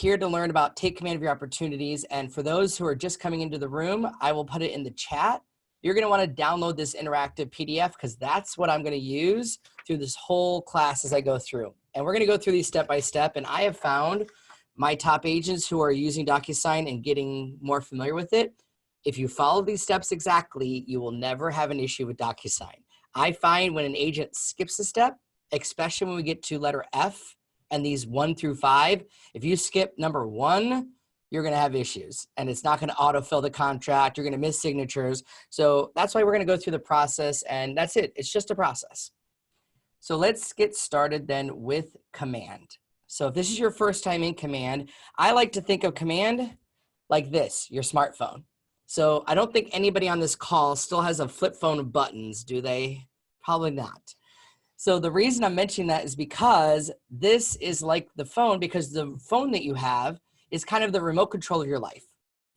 here to learn about take command of your opportunities. And for those who are just coming into the room, I will put it in the chat. You're going to want to download this interactive PDF because that's what I'm going to use through this whole class as I go through. And we're going to go through these step by step. And I have found my top agents who are using DocuSign and getting more familiar with it. If you follow these steps exactly, you will never have an issue with DocuSign. I find when an agent skips a step, especially when we get to letter F and these 1 through 5, if you skip number 1, you're going to have issues and it's not going to autofill the contract. You're going to miss signatures. So that's why we're going to go through the process, and that's it. It's just a process. So let's get started then with command. So if this is your first time in command, I like to think of command like this, your smartphone. So I don't think anybody on this call still has a flip phone of buttons, do they? Probably not. So the reason I'm mentioning that is because this is like the phone, because the phone that you have is kind of the remote control of your life,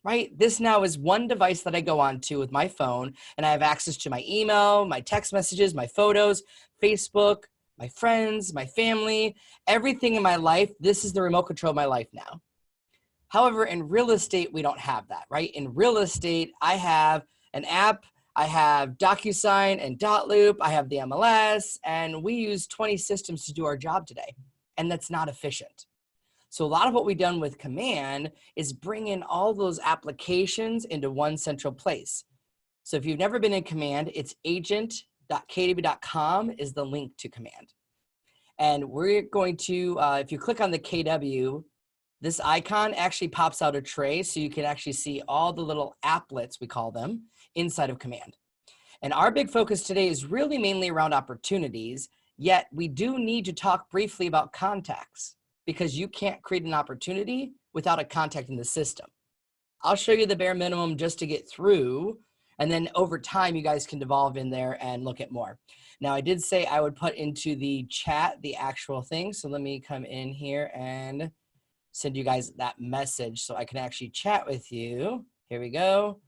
right? This now is one device that I go on to with my phone, and I have access to my email, my text messages, my photos, Facebook, my friends, my family, everything in my life. This is the remote control of my life now. However, in real estate, we don't have that, right? In real estate, I have an app, I have DocuSign and Dotloop, I have the MLS, and we use 20 systems to do our job today, and that's not efficient. So a lot of what we've done with command is bring in all those applications into one central place. So if you've never been in command, it's agent.kw.com is the link to command. And we're going to, if you click on the KW, this icon actually pops out a tray so you can actually see all the little applets, we call them, inside of command. And our big focus today is really mainly around opportunities, yet we do need to talk briefly about contacts, because you can't create an opportunity without a contact in the system. I'll show you the bare minimum just to get through, and then over time you guys can devolve in there and look at more. Now I did say I would put into the chat the actual thing, so let me come in here and send you guys that message so I can actually chat with you. Here we go.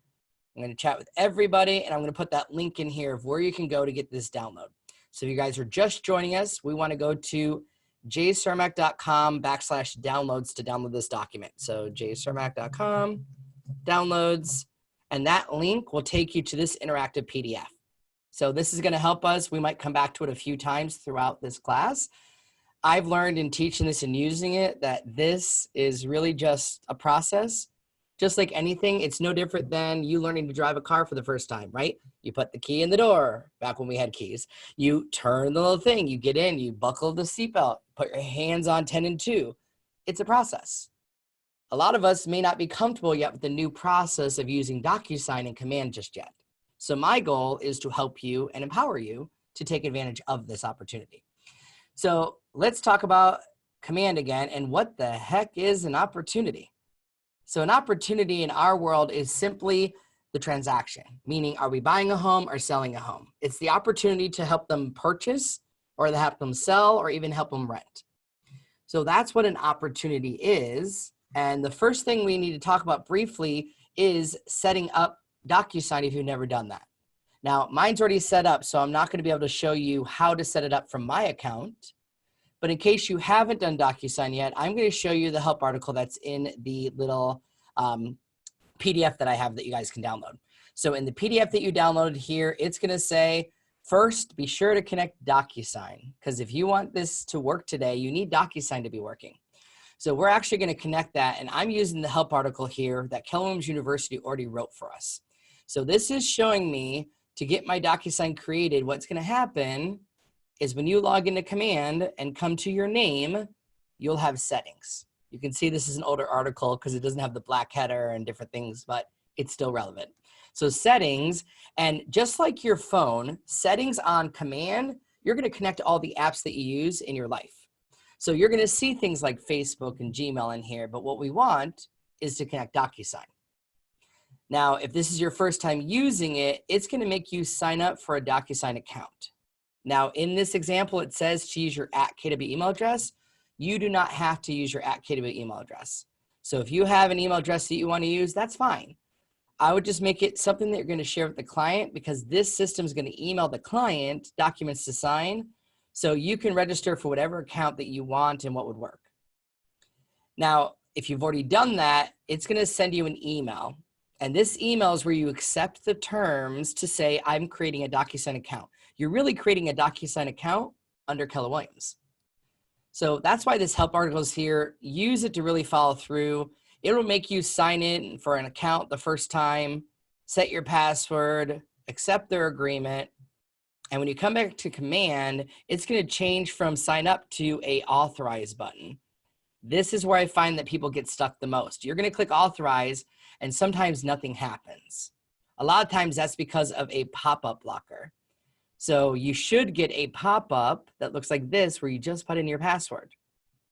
I'm going to chat with everybody, and I'm going to put that link in here of where you can go to get this download. So if you guys are just joining us, we want to go to jcermac.com/downloads to download this document. So jcermac.com, downloads, and that link will take you to this interactive PDF. So this is going to help us. We might come back to it a few times throughout this class. I've learned in teaching this and using it that this is really just a process. Just like anything, it's no different than you learning to drive a car for the first time, right? You put the key in the door, back when we had keys. You turn the little thing, you get in, you buckle the seatbelt, put your hands on 10 and 2. It's a process. A lot of us may not be comfortable yet with the new process of using DocuSign and command just yet. So my goal is to help you and empower you to take advantage of this opportunity. So let's talk about command again, and what the heck is an opportunity? So an opportunity in our world is simply the transaction, meaning are we buying a home or selling a home? It's the opportunity to help them purchase, or to help them sell, or even help them rent. So that's what an opportunity is. And the first thing we need to talk about briefly is setting up DocuSign if you've never done that. Now, mine's already set up, so I'm not going to be able to show you how to set it up from my account. But in case you haven't done DocuSign yet, I'm going to show you the help article that's in the little PDF that I have that you guys can download. So in the PDF that you downloaded here, it's going to say, first, be sure to connect DocuSign, because if you want this to work today, you need DocuSign to be working. So we're actually going to connect that, and I'm using the help article here that Keller Williams University already wrote for us. So this is showing me to get my DocuSign created, what's going to happen is when you log into command and come to your name, you'll have settings. You can see this is an older article because it doesn't have the black header and different things, but it's still relevant. So settings, and just like your phone, settings on command, you're going to connect all the apps that you use in your life. So you're going to see things like Facebook and Gmail in here, but what we want is to connect DocuSign. Now, if this is your first time using it, it's going to make you sign up for a DocuSign account. Now, in this example, it says to use your @KW email address. You do not have to use your @KW email address. So if you have an email address that you want to use, that's fine. I would just make it something that you're going to share with the client, because this system is going to email the client documents to sign. So you can register for whatever account that you want and what would work. Now, If you've already done that, it's going to send you an email. And this email is where you accept the terms to say, I'm creating a DocuSign account. You're really creating a DocuSign account under Keller Williams. So that's why this help article is here. Use it to really follow through. It'll make you sign in for an account the first time, set your password, accept their agreement. And when you come back to command, it's going to change from sign up to a authorize button. This is where I find that people get stuck the most. You're going to click authorize, and sometimes nothing happens. A lot of times that's because of a pop-up blocker. So you should get a pop-up that looks like this where you just put in your password.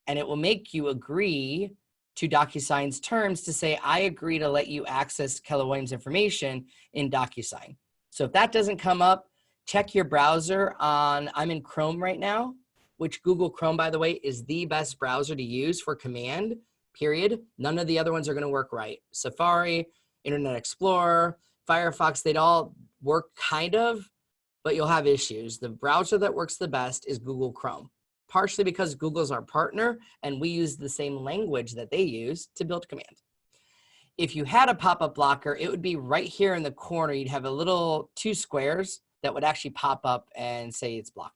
And it will make you agree to DocuSign's terms to say, I agree to let you access Keller Williams information in DocuSign. So if that doesn't come up, check your browser on, I'm in Chrome right now, which Google Chrome, by the way, is the best browser to use for command, period. None of the other ones are gonna work right. Safari, Internet Explorer, Firefox, they'd all work kind of, but you'll have issues. The browser that works the best is Google Chrome, partially because Google's our partner and we use the same language that they use to build command. If you had a pop-up blocker, it would be right here in the corner. You'd have a little 2 squares that would actually pop up and say it's blocked.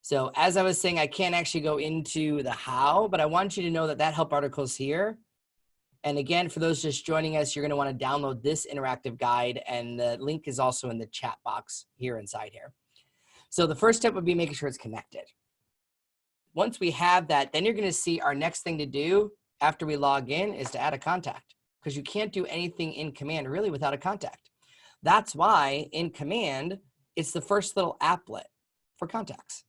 So as I was saying, I can't actually go into the how, but I want you to know that that help article is here. And again, for those just joining us, you're going to want to download this interactive guide, and the link is also in the chat box here inside here. So the first step would be making sure it's connected. Once we have that, then you're going to see our next thing to do after we log in is to add a contact, because you can't do anything in command really without a contact. That's why in command, it's the first little applet for contacts.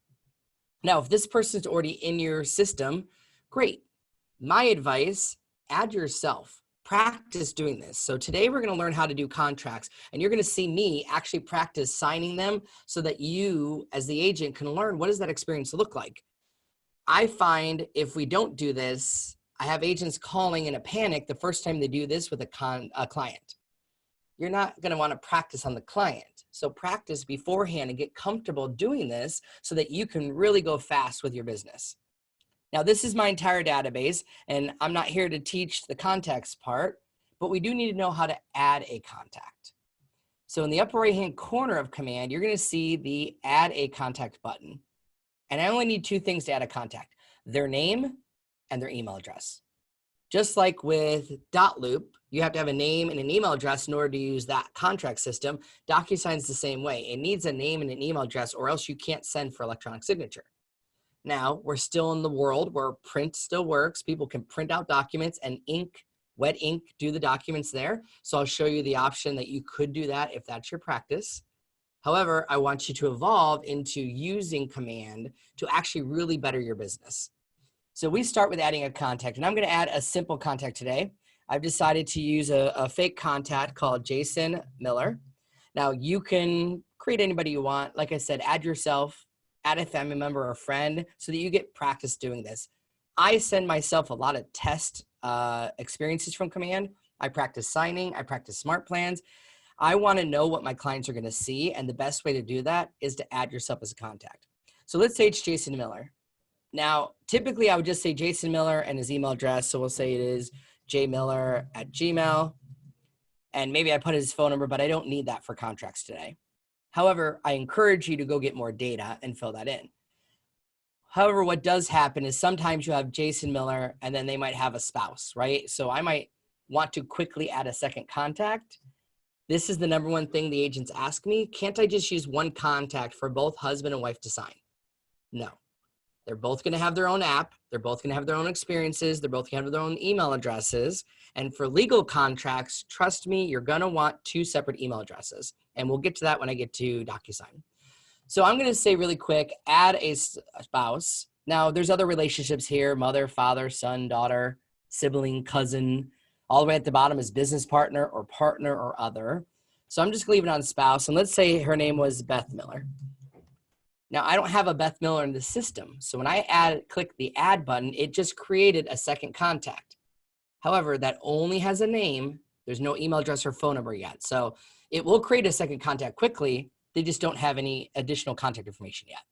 Now, if this person's already in your system, great. My advice, add yourself. Practice doing this. So today we're going to learn how to do contracts, and you're going to see me actually practice signing them so that you, as the agent, can learn what does that experience look like. I find if we don't do this, I have agents calling in a panic the first time they do this with a client. You're not going to want to practice on the client. So practice beforehand and get comfortable doing this so that you can really go fast with your business. Now, this is my entire database, and I'm not here to teach the contacts part, but we do need to know how to add a contact. So in the upper right-hand corner of command, you're going to see the add a contact button. And I only need 2 things to add a contact, their name and their email address. Just like with .loop, you have to have a name and an email address in order to use that contract system. DocuSign's the same way. It needs a name and an email address, or else you can't send for electronic signature. Now, we're still in the world where print still works. People can print out documents and ink, wet ink, do the documents there. So I'll show you the option that you could do that if that's your practice. However, I want you to evolve into using command to actually really better your business. So we start with adding a contact, and I'm going to add a simple contact today. I've decided to use a fake contact called Jason Miller. Now, you can create anybody you want. Like I said, add yourself, add a family member or a friend so that you get practice doing this. I send myself a lot of test experiences from command. I practice signing. I practice smart plans. I want to know what my clients are going to see, and the best way to do that is to add yourself as a contact. So let's say it's Jason Miller. Now, typically I would just say Jason Miller and his email address. So we'll say it is jmiller@gmail. And maybe I put his phone number, but I don't need that for contracts today. However, I encourage you to go get more data and fill that in. However, what does happen is sometimes you have Jason Miller and then they might have a spouse, right? So I might want to quickly add a second contact. This is the number one thing the agents ask me. Can't I just use one contact for both husband and wife to sign? No. They're both going to have their own app. They're both going to have their own experiences. They're both going to have their own email addresses. And for legal contracts, trust me, you're going to want 2 separate email addresses. And we'll get to that when I get to DocuSign. So I'm going to say really quick, add a spouse. Now, there's other relationships here, mother, father, son, daughter, sibling, cousin. All the way at the bottom is business partner or other. So I'm just going to leave it on spouse. And let's say her name was Beth Miller. Now, I don't have a Beth Miller in the system. So when I click the add button, it just created a second contact. However, that only has a name. There's no email address or phone number yet. So it will create a second contact quickly. They just don't have any additional contact information yet.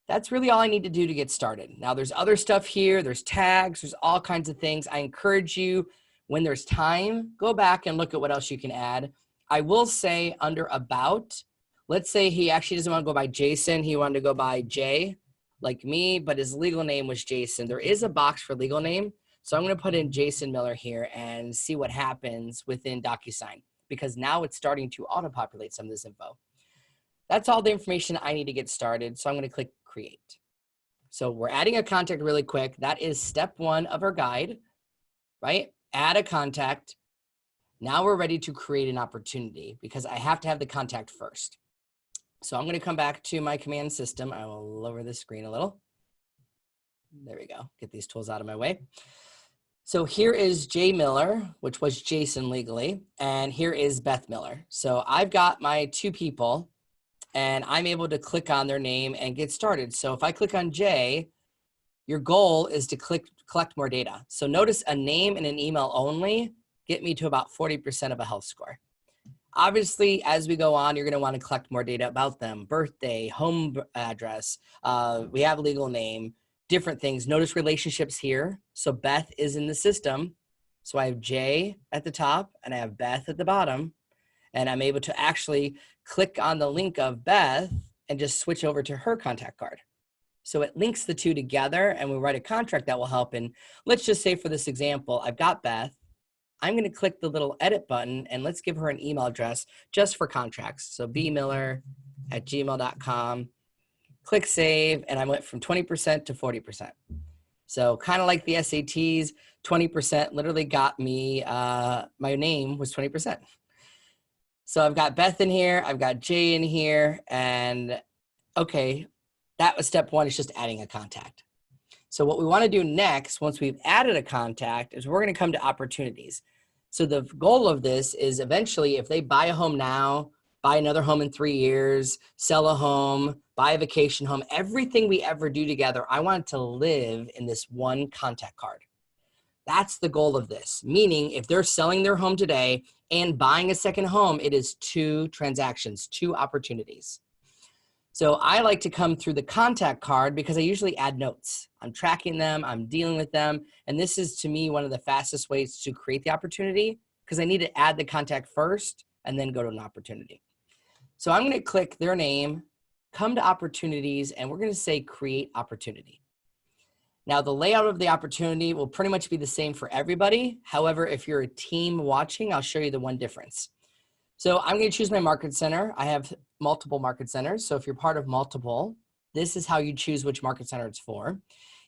That's really all I need to do to get started. Now there's other stuff here. There's tags, there's all kinds of things. I encourage you, when there's time, go back and look at what else you can add. I will say under about, let's say he actually doesn't want to go by Jason. He wanted to go by Jay, like me, but his legal name was Jason. There is a box for legal name. So I'm going to put in Jason Miller here and see what happens within DocuSign, because now it's starting to auto-populate some of this info. That's all the information I need to get started. So I'm going to click create. So we're adding a contact really quick. That is step 1 of our guide, right? Add a contact. Now we're ready to create an opportunity because I have to have the contact first. So I'm going to come back to my command system. I will lower the screen a little. There we go. Get these tools out of my way. So here is Jay Miller, which was Jason legally, and here is Beth Miller. So I've got my 2 people, and I'm able to click on their name and get started. So if I click on Jay, your goal is to collect more data. So notice a name and an email only get me to about 40% of a health score. Obviously, as we go on, you're going to want to collect more data about them: birthday, home address, we have legal name, different things. Notice relationships here. So Beth is in the system. So I have Jay at the top and I have Beth at the bottom. And I'm able to actually click on the link of Beth and just switch over to her contact card. So it links the 2 together and we write a contract that will help. And let's just say for this example, I've got Beth. I'm going to click the little edit button and let's give her an email address just for contracts. So bmiller@gmail.com. Click save, and I went from 20% to 40%. So kind of like the SATs, 20% literally got me, my name was 20%. So I've got Beth in here, I've got Jay in here, and okay, that was step 1, is just adding a contact. So what we want to do next, once we've added a contact, is we're going to come to opportunities. So the goal of this is eventually, if they buy a home now, buy another home in 3 years, sell a home, buy a vacation home, everything we ever do together, I want it to live in this one contact card. That's the goal of this. Meaning if they're selling their home today and buying a second home, it is 2 transactions, 2 opportunities. So I like to come through the contact card because I usually add notes. I'm tracking them, I'm dealing with them. And this is, to me, one of the fastest ways to create the opportunity, because I need to add the contact first and then go to an opportunity. So I'm going to click their name, come to opportunities, and we're going to say create opportunity. Now the layout of the opportunity will pretty much be the same for everybody. However, if you're a team watching, I'll show you the one difference. So I'm going to choose my market center. I have multiple market centers. So if you're part of multiple, this is how you choose which market center it's for.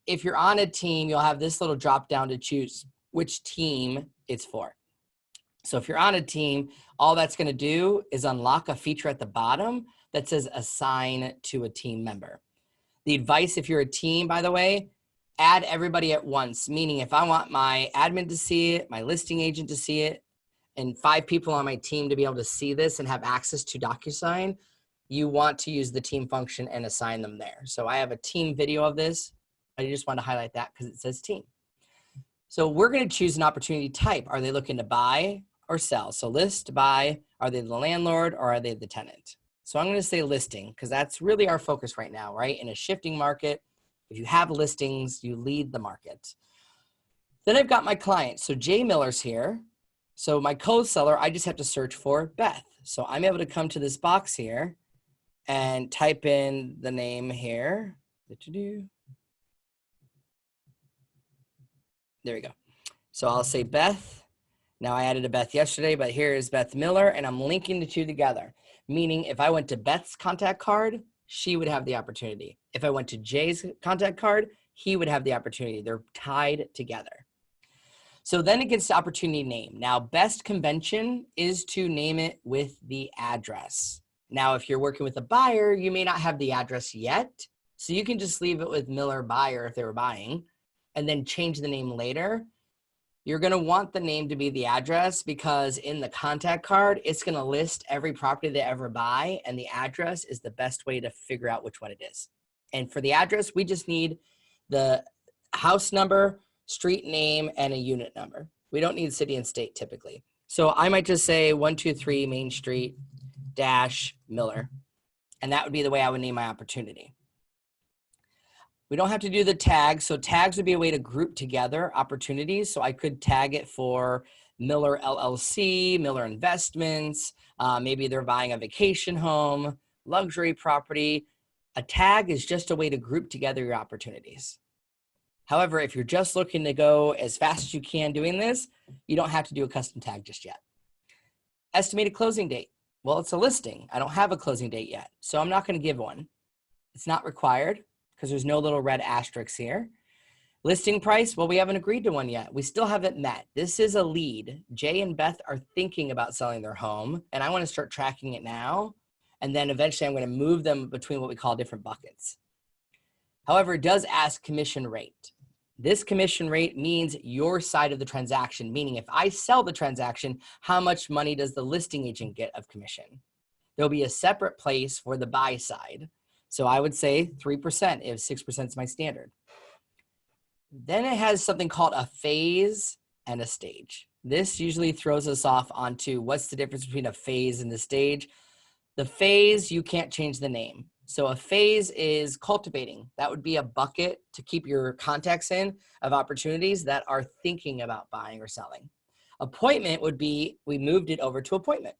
If you're on a team, you'll have this little drop down to choose which team it's for. So if you're on a team, all that's going to do is unlock a feature at the bottom that says assign to a team member. The advice, if you're a team, by the way, add everybody at once. Meaning if I want my admin to see it, my listing agent to see it, and 5 people on my team to be able to see this and have access to DocuSign, you want to use the team function and assign them there. So I have a team video of this. I just want to highlight that because it says team. So we're going to choose an opportunity type. Are they looking to buy or sell? So list, buy, are they the landlord or are they the tenant? So I'm going to say listing because that's really our focus right now, right? In a shifting market, if you have listings, you lead the market. Then I've got my client. So Jay Miller's here. So my co-seller, I just have to search for Beth. So I'm able to come to this box here and type in the name here. There we go. So I'll say Beth. Now I added a Beth yesterday, but here is Beth Miller, and I'm linking the 2 together. Meaning if I went to Beth's contact card, she would have the opportunity. If I went to Jay's contact card, he would have the opportunity. They're tied together. So then it gets to opportunity name. Now, best convention is to name it with the address. Now, if you're working with a buyer, you may not have the address yet. So you can just leave it with Miller buyer if they were buying and then change the name later. You're going to want the name to be the address because in the contact card, it's going to list every property they ever buy, and the address is the best way to figure out which one it is. And for the address, we just need the house number, street name, and a unit number. We don't need city and state typically. So I might just say 123 Main Street - Miller. And that would be the way I would name my opportunity. We don't have to do the tags. So tags would be a way to group together opportunities. So I could tag it for Miller LLC, Miller Investments. Maybe they're buying a vacation home, luxury property. A tag is just a way to group together your opportunities. However, if you're just looking to go as fast as you can doing this, you don't have to do a custom tag just yet. Estimated closing date. Well, it's a listing. I don't have a closing date yet, so I'm not going to give one. It's not required because there's no little red asterisks here. Listing price, well, we haven't agreed to one yet. We still haven't met. This is a lead. Jay and Beth are thinking about selling their home, and I want to start tracking it now. And then eventually I'm going to move them between what we call different buckets. However, it does ask commission rate. This commission rate means your side of the transaction, meaning if I sell the transaction, how much money does the listing agent get of commission? There'll be a separate place for the buy side. So I would say 3% if 6% is my standard. Then it has something called a phase and a stage. This usually throws us off onto what's the difference between a phase and the stage. The phase, you can't change the name. So a phase is cultivating. That would be a bucket to keep your contacts in of opportunities that are thinking about buying or selling. Appointment would be, we moved it over to appointment.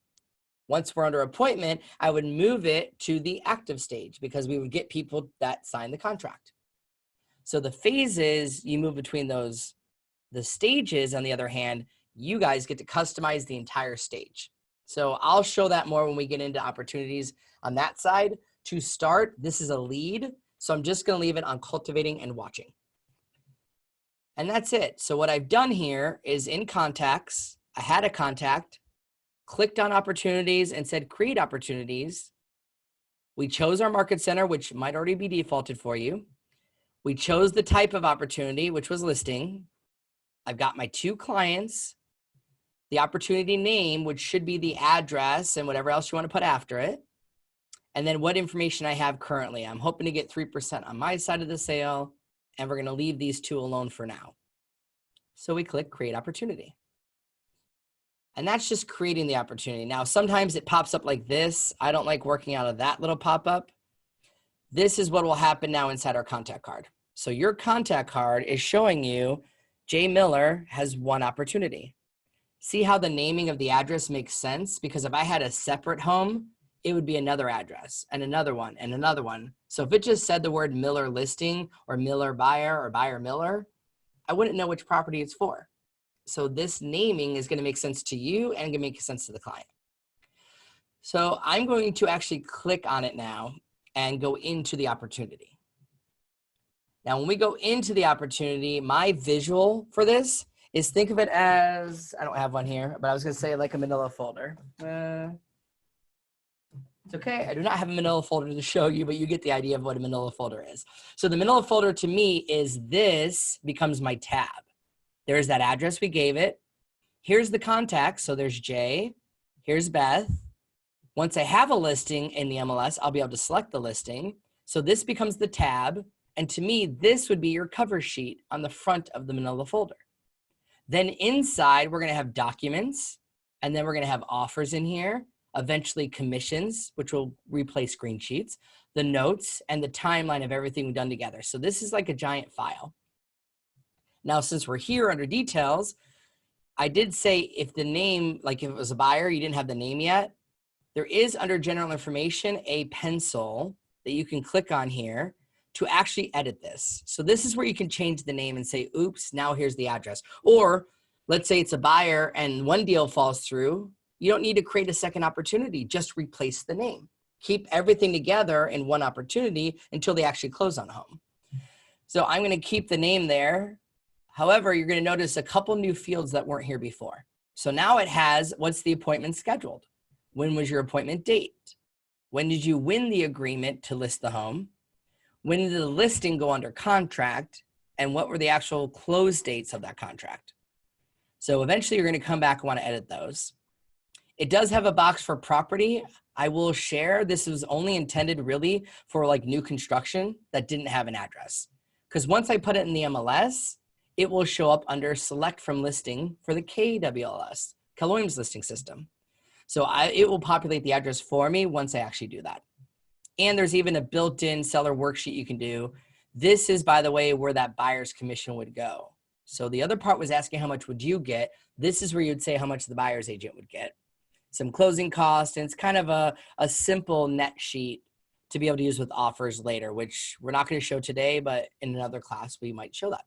Once we're under appointment, I would move it to the active stage because we would get people that sign the contract. So the phases, you move between those. The stages, on the other hand, you guys get to customize the entire stage. So I'll show that more when we get into opportunities on that side. To start, this is a lead. So I'm just going to leave it on cultivating and watching. And that's it. So what I've done here is in contacts, I had a contact, clicked on opportunities and said create opportunities. We chose our market center, which might already be defaulted for you. We chose the type of opportunity, which was listing. I've got my 2 clients, the opportunity name, which should be the address and whatever else you want to put after it. And then what information I have currently. I'm hoping to get 3% on my side of the sale, and we're going to leave these 2 alone for now. So we click create opportunity. And that's just creating the opportunity. Now, sometimes it pops up like this. I don't like working out of that little pop-up. This is what will happen now inside our contact card. So your contact card is showing you Jay Miller has 1 opportunity. See how the naming of the address makes sense? Because if I had a separate home, it would be another address and another one and another one. So if it just said the word Miller listing or Miller buyer or buyer Miller, I wouldn't know which property it's for. So this naming is going to make sense to you and going to make sense to the client. So I'm going to actually click on it now and go into the opportunity. Now, when we go into the opportunity, my visual for this is think of it as, I don't have one here, but I was going to say like a manila folder. It's okay. I do not have a manila folder to show you, but you get the idea of what a manila folder is. So the manila folder to me is this becomes my tab. There's that address we gave it. Here's the contact. So there's Jay. Here's Beth. Once I have a listing in the MLS, I'll be able to select the listing. So this becomes the tab. And to me, this would be your cover sheet on the front of the manila folder. Then inside, we're going to have documents. And then we're going to have offers in here. Eventually commissions, which will replace screen sheets, the notes, and the timeline of everything we've done together. So this is like a giant file. Now, since we're here under details, I did say if the name, like if it was a buyer, you didn't have the name yet, there is under general information a pencil that you can click on here to actually edit this. So this is where you can change the name and say, oops, now here's the address. Or let's say it's a buyer and one deal falls through. You don't need to create a second opportunity, just replace the name. Keep everything together in one opportunity until they actually close on a home. So I'm going to keep the name there. However, you're going to notice a couple new fields that weren't here before. So now it has, what's the appointment scheduled? When was your appointment date? When did you win the agreement to list the home? When did the listing go under contract? And what were the actual close dates of that contract? So eventually you're going to come back and want to edit those. It does have a box for property. I will share this is only intended really for like new construction that didn't have an address. Because once I put it in the MLS, it will show up under select from listing for the KWLS, Keller Williams listing system. So it will populate the address for me once I actually do that. And there's even a built-in seller worksheet you can do This is, by the way, where that buyer's commission would go. So the other part was asking how much would you get. This is where you'd say how much the buyer's agent would get. Some closing costs, and it's kind of a simple net sheet to be able to use with offers later, which we're not going to show today, but in another class, we might show that.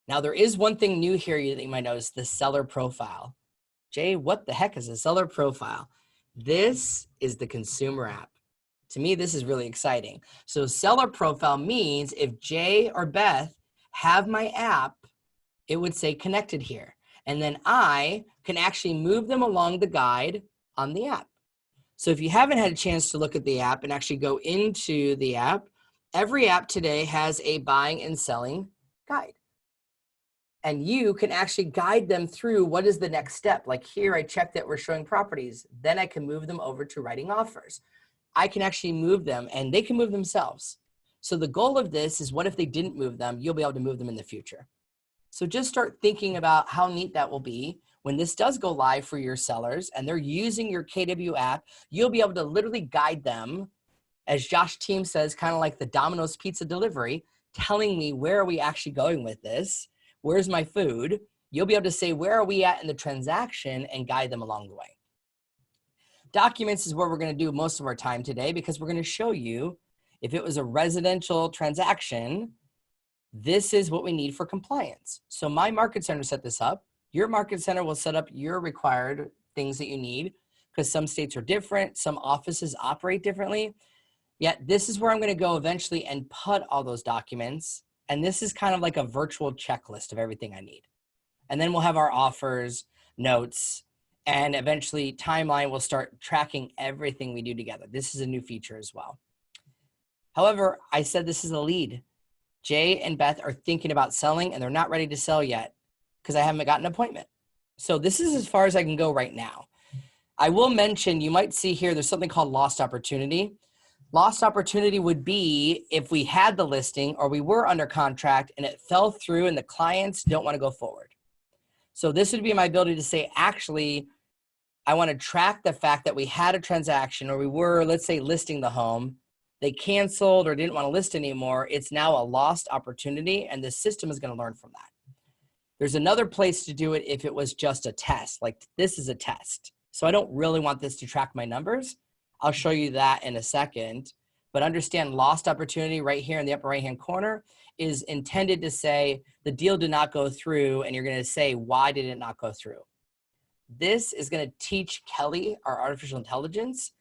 Now, there is one thing new here that you might notice, the seller profile. Jay, what the heck is a seller profile? This is the consumer app. To me, this is really exciting. So seller profile means if Jay or Beth have my app, it would say connected here. And then I can actually move them along the guide on the app. So if you haven't had a chance to look at the app and actually go into the app, every app today has a buying and selling guide. And you can actually guide them through what is the next step. Like here, I check that we're showing properties. Then I can move them over to writing offers. I can actually move them and they can move themselves. So the goal of this is what if they didn't move them? You'll be able to move them in the future. So just start thinking about how neat that will be when this does go live for your sellers and they're using your KW app. You'll be able to literally guide them, as Josh Team says, kind of like the Domino's pizza delivery, telling me where are we actually going with this? Where's my food? You'll be able to say, where are we at in the transaction and guide them along the way. Documents is where we're going to do most of our time today because we're going to show you if it was a residential transaction, this is what we need for compliance. So my market center set this up. Your market center will set up your required things that you need because some states are different. Some offices operate differently. Yet this is where I'm going to go eventually and put all those documents. And this is kind of like a virtual checklist of everything I need. And then we'll have our offers, notes, and eventually timeline will start tracking everything we do together. This is a new feature as well. However, I said this is a lead. Jay and Beth are thinking about selling and they're not ready to sell yet because I haven't gotten an appointment. So this is as far as I can go right now. I will mention, you might see here, there's something called lost opportunity. Lost opportunity would be if we had the listing or we were under contract and it fell through and the clients don't want to go forward. So this would be my ability to say, actually, I want to track the fact that we had a transaction or we were, let's say, listing the home. They canceled or didn't want to list anymore. It's now a lost opportunity and the system is going to learn from that. There's another place to do it if it was just a test, like this is a test. So I don't really want this to track my numbers. I'll show you that in a second, but understand lost opportunity right here in the upper right-hand corner is intended to say the deal did not go through and you're going to say, why did it not go through? This is going to teach Kelly, our artificial intelligence,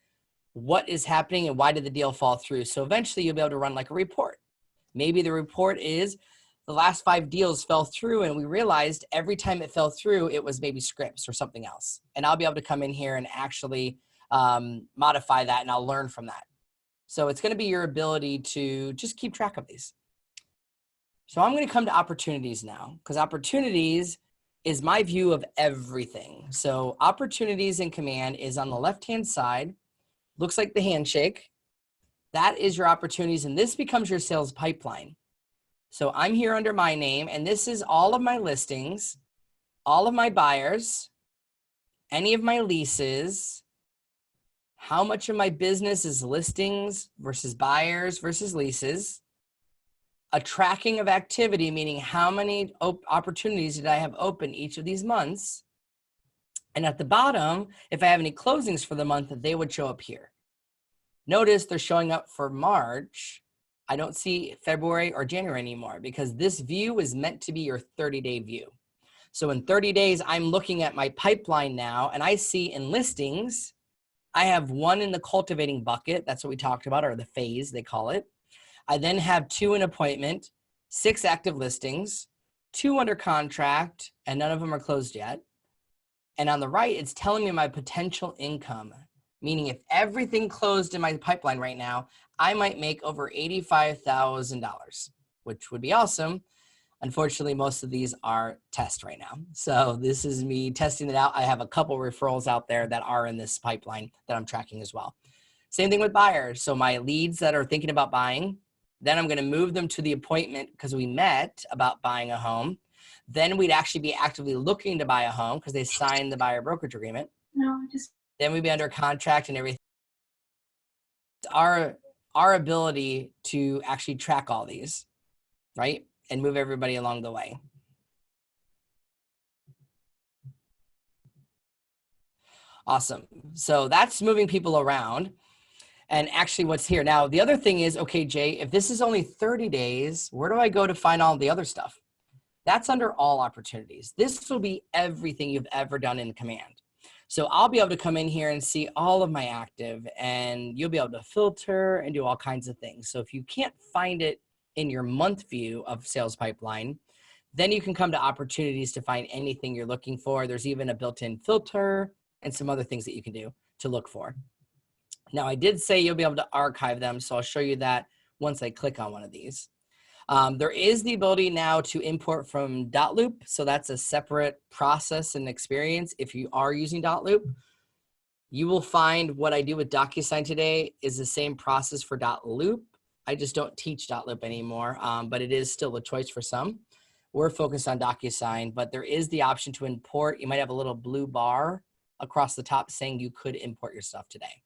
what is happening and why did the deal fall through. So eventually you'll be able to run like a report. Maybe the report is the last 5 deals fell through and we realized every time it fell through, it was maybe scripts or something else. And I'll be able to come in here and actually modify that and I'll learn from that. So it's going to be your ability to just keep track of these. So I'm going to come to opportunities now because opportunities is my view of everything. So opportunities in command is on the left-hand side, looks like the handshake. That is your opportunities and this becomes your sales pipeline. So I'm here under my name and this is all of my listings, all of my buyers, any of my leases, how much of my business is listings versus buyers versus leases, a tracking of activity, meaning how many opportunities did I have open each of these months. And at the bottom, if I have any closings for the month, they would show up here. Notice they're showing up for March. I don't see February or January anymore because this view is meant to be your 30-day view. So in 30 days, I'm looking at my pipeline now and I see in listings, I have 1 in the cultivating bucket. That's what we talked about, or the phase, they call it. I then have 2 in appointment, 6 active listings, 2 under contract, and none of them are closed yet. And on the right, it's telling me my potential income, meaning if everything closed in my pipeline right now, I might make over $85,000, which would be awesome. Unfortunately, most of these are test right now. So this is me testing it out. I have a couple referrals out there that are in this pipeline that I'm tracking as well. Same thing with buyers. So my leads that are thinking about buying, then I'm going to move them to the appointment because we met about buying a home. Then we'd actually be actively looking to buy a home because they signed the buyer brokerage agreement. Then we'd be under contract and everything. Our our ability to actually track all these, right? And move everybody along the way. Awesome. So that's moving people around. And actually what's here. Now, the other thing is, okay, Jay, if this is only 30 days, where do I go to find all the other stuff? That's under all opportunities. This will be everything you've ever done in Command. So I'll be able to come in here and see all of my active, and you'll be able to filter and do all kinds of things. So if you can't find it in your month view of sales pipeline, then you can come to opportunities to find anything you're looking for. There's even a built-in filter and some other things that you can do to look for. Now, I did say you'll be able to archive them, so I'll show you that once I click on one of these. There is the ability now to import from .loop, so that's a separate process and experience. If you are using .loop, you will find what I do with DocuSign today is the same process for .loop. I just don't teach .loop anymore, but it is still a choice for some. We're focused on DocuSign, but there is the option to import. You might have a little blue bar across the top saying you could import your stuff today.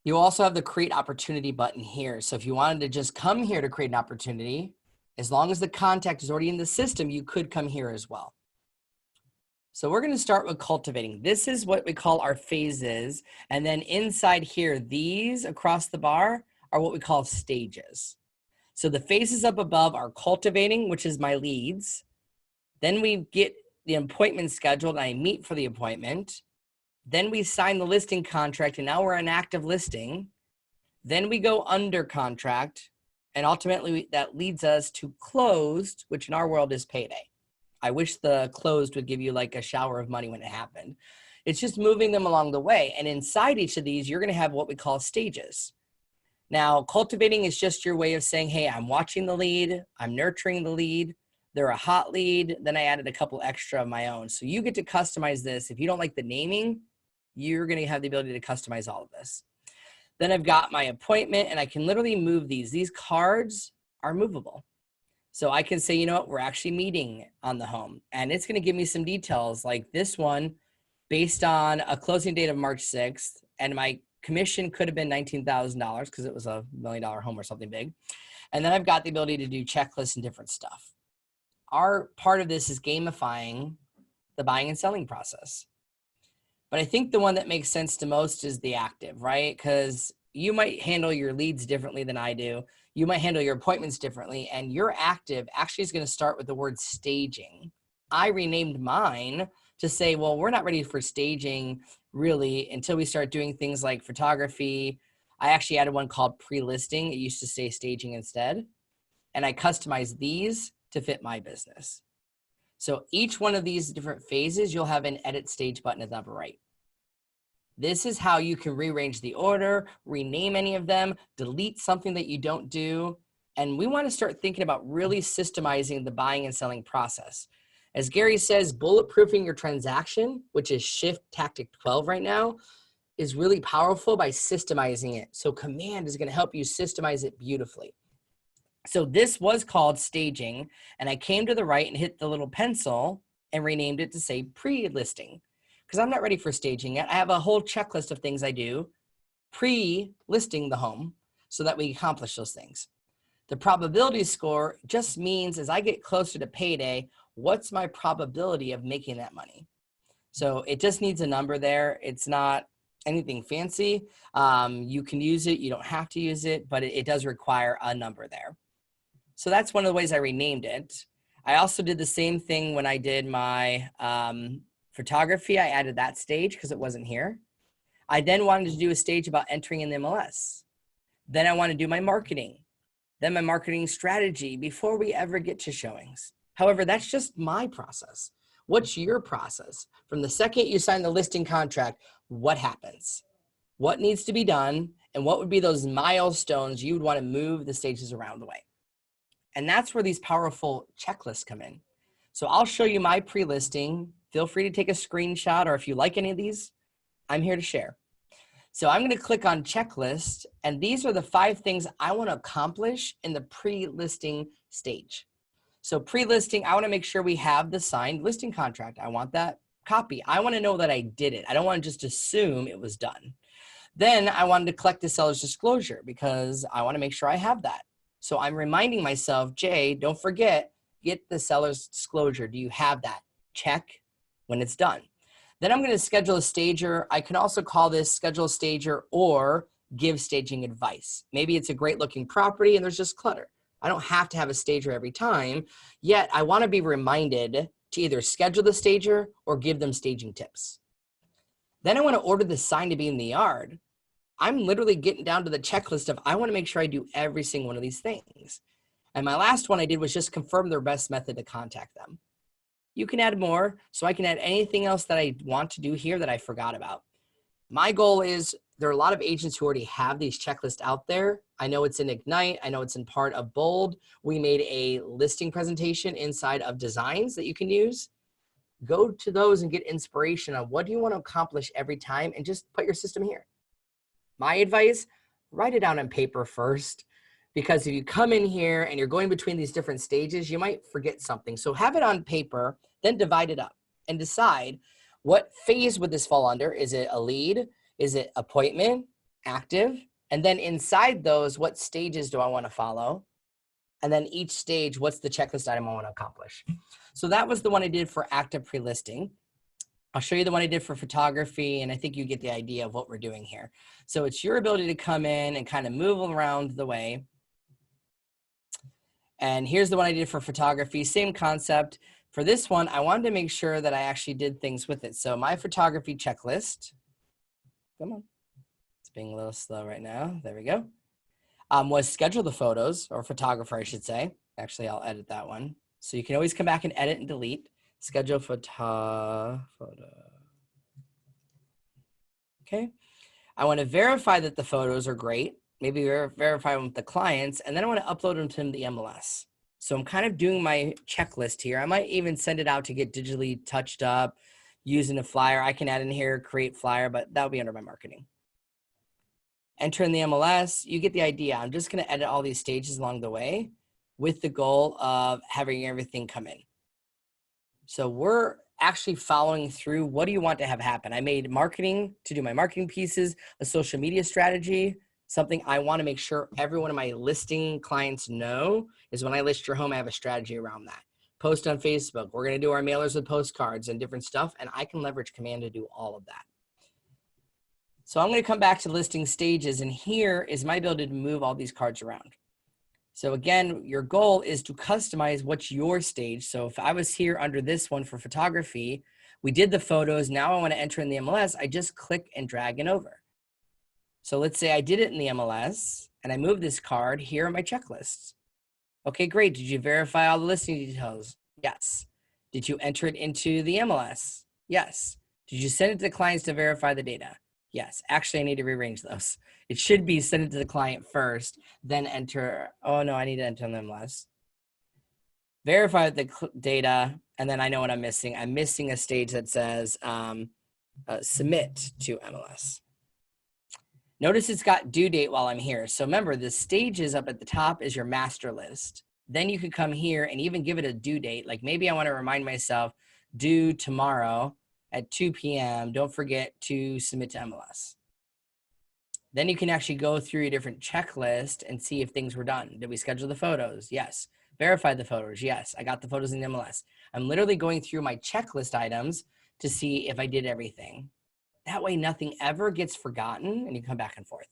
You also have the create opportunity button here. So if you wanted to just come here to create an opportunity, as long as the contact is already in the system, you could come here as well. So we're going to start with cultivating. This is what we call our phases. And then inside here, these across the bar are what we call stages. So the phases up above are cultivating, which is my leads. Then we get the appointment scheduled and I meet for the appointment. Then we sign the listing contract and now we're an active listing. Then we go under contract and ultimately that leads us to closed, which in our world is payday. I wish the closed would give you like a shower of money when it happened. It's just moving them along the way. And inside each of these, you're going to have what we call stages. Now, cultivating is just your way of saying, hey, I'm watching the lead, I'm nurturing the lead, they're a hot lead, then I added a couple extra of my own. So you get to customize this. If you don't like the naming, you're going to have the ability to customize all of this. Then I've got my appointment and I can literally move these. These cards are movable. So I can say, you know what, we're actually meeting on the home and it's going to give me some details like this one based on a closing date of March 6th. And my commission could have been $19,000 because it was a $1 million home or something big. And then I've got the ability to do checklists and different stuff. Our part of this is gamifying the buying and selling process. But I think the one that makes sense to most is the active, right? Because you might handle your leads differently than I do. You might handle your appointments differently. And your active actually is going to start with the word staging. I renamed mine to say, well, we're not ready for staging really until we start doing things like photography. I actually added one called pre-listing. It used to say staging instead. And I customized these to fit my business. So each one of these different phases, you'll have an edit stage button at the upper right. This is how you can rearrange the order, rename any of them, delete something that you don't do. And we want to start thinking about really systemizing the buying and selling process. As Gary says, bulletproofing your transaction, which is shift tactic 12 right now, is really powerful by systemizing it. So Command is going to help you systemize it beautifully. So this was called staging, and I came to the right and hit the little pencil and renamed it to say pre-listing because I'm not ready for staging yet. I have a whole checklist of things I do pre-listing the home so that we accomplish those things. The probability score just means as I get closer to payday, what's my probability of making that money? So it just needs a number there. It's not anything fancy. You can use it. You don't have to use it, but it does require a number there. So that's one of the ways I renamed it. I also did the same thing when I did my photography. I added that stage because it wasn't here. I then wanted to do a stage about entering in the MLS. Then I want to do my marketing. Then my marketing strategy before we ever get to showings. However, that's just my process. What's your process? From the second you sign the listing contract, what happens? What needs to be done? And what would be those milestones you would want to move the stages around the way? And that's where these powerful checklists come in. So I'll show you my pre-listing. Feel free to take a screenshot, or if you like any of these, I'm here to share. So I'm going to click on checklist, and these are the 5 things I want to accomplish in the pre-listing stage. So pre-listing, I want to make sure we have the signed listing contract. I want that copy. I want to know that I did it. I don't want to just assume it was done. Then I wanted to collect the seller's disclosure because I want to make sure I have that. So I'm reminding myself, Jay, don't forget, get the seller's disclosure. Do you have that? Check when it's done. Then I'm going to schedule a stager. I can also call this schedule a stager or give staging advice. Maybe it's a great looking property and there's just clutter. I don't have to have a stager every time, yet I want to be reminded to either schedule the stager or give them staging tips. Then I want to order the sign to be in the yard. I'm literally getting down to the checklist of I want to make sure I do every single one of these things. And my last one I did was just confirm their best method to contact them. You can add more, so I can add anything else that I want to do here that I forgot about. My goal is there are a lot of agents who already have these checklists out there. I know it's in Ignite. I know it's in part of Bold. We made a listing presentation inside of Designs that you can use. Go to those and get inspiration on what do you want to accomplish every time and just put your system here. My advice, write it down on paper first, because if you come in here and you're going between these different stages, you might forget something. So have it on paper, then divide it up and decide what phase would this fall under. Is it a lead? Is it appointment, active? And then inside those, what stages do I want to follow? And then each stage, what's the checklist item I want to accomplish? So that was the one I did for active pre-listing. I'll show you the one I did for photography, and I think you get the idea of what we're doing here. So it's your ability to come in and kind of move around the way. And here's the one I did for photography, same concept. For this one, I wanted to make sure that I actually did things with it. So my photography checklist, come on, it's being a little slow right now. There we go. Was schedule the photos, or photographer, I should say. Actually, I'll edit that one. So you can always come back and edit and delete. Schedule photo. Okay. I want to verify that the photos are great. Maybe verify them with the clients, and then I want to upload them to the MLS. So I'm kind of doing my checklist here. I might even send it out to get digitally touched up using a flyer. I can add in here, create flyer, but that'll be under my marketing. Enter in the MLS, you get the idea. I'm just going to edit all these stages along the way with the goal of having everything come in. So we're actually following through. What do you want to have happen? I made marketing to do my marketing pieces, a social media strategy, something I want to make sure every one of my listing clients know is when I list your home, I have a strategy around that. Post on Facebook. We're going to do our mailers with postcards and different stuff, and I can leverage Command to do all of that. So I'm going to come back to listing stages, and here is my ability to move all these cards around. So again, your goal is to customize what's your stage. So if I was here under this one for photography, we did the photos. Now I want to enter in the MLS. I just click and drag it over. So let's say I did it in the MLS and I move this card. Here are my checklists. Okay, great. Did you verify all the listing details? Yes. Did you enter it into the MLS? Yes. Did you send it to the clients to verify the data? Yes. Actually, I need to rearrange those. It should be send it to the client first, then enter. Oh, no, I need to enter on the MLS. Verify the data, and then I know what I'm missing. I'm missing a stage that says submit to MLS. Notice it's got due date while I'm here. So remember, the stages up at the top is your master list. Then you can come here and even give it a due date. Like maybe I want to remind myself, due tomorrow at 2 p.m. Don't forget to submit to MLS. Then you can actually go through your different checklist and see if things were done. Did we schedule the photos? Yes. Verify the photos? Yes. I got the photos in the MLS. I'm literally going through my checklist items to see if I did everything. That way nothing ever gets forgotten and you come back and forth.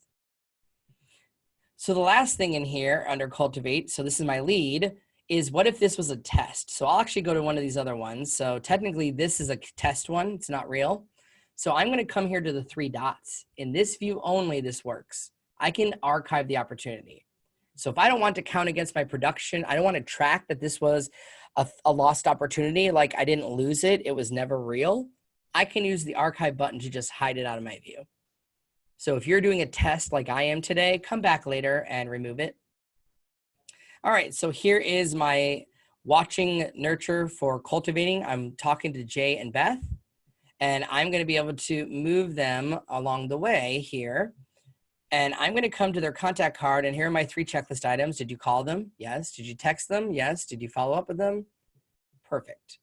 So the last thing in here under cultivate, so this is my lead, is what if this was a test? So I'll actually go to one of these other ones. So technically this is a test one. It's not real. So I'm going to come here to the 3 dots. In this view only, this works. I can archive the opportunity. So if I don't want to count against my production, I don't want to track that this was a lost opportunity, like I didn't lose it, it was never real, I can use the archive button to just hide it out of my view. So if you're doing a test like I am today, come back later and remove it. All right, so here is my watching nurture for cultivating. I'm talking to Jay and Beth, and I'm going to be able to move them along the way here. And I'm going to come to their contact card, and here are my 3 checklist items. Did you call them? Yes. Did you text them? Yes. Did you follow up with them? Perfect.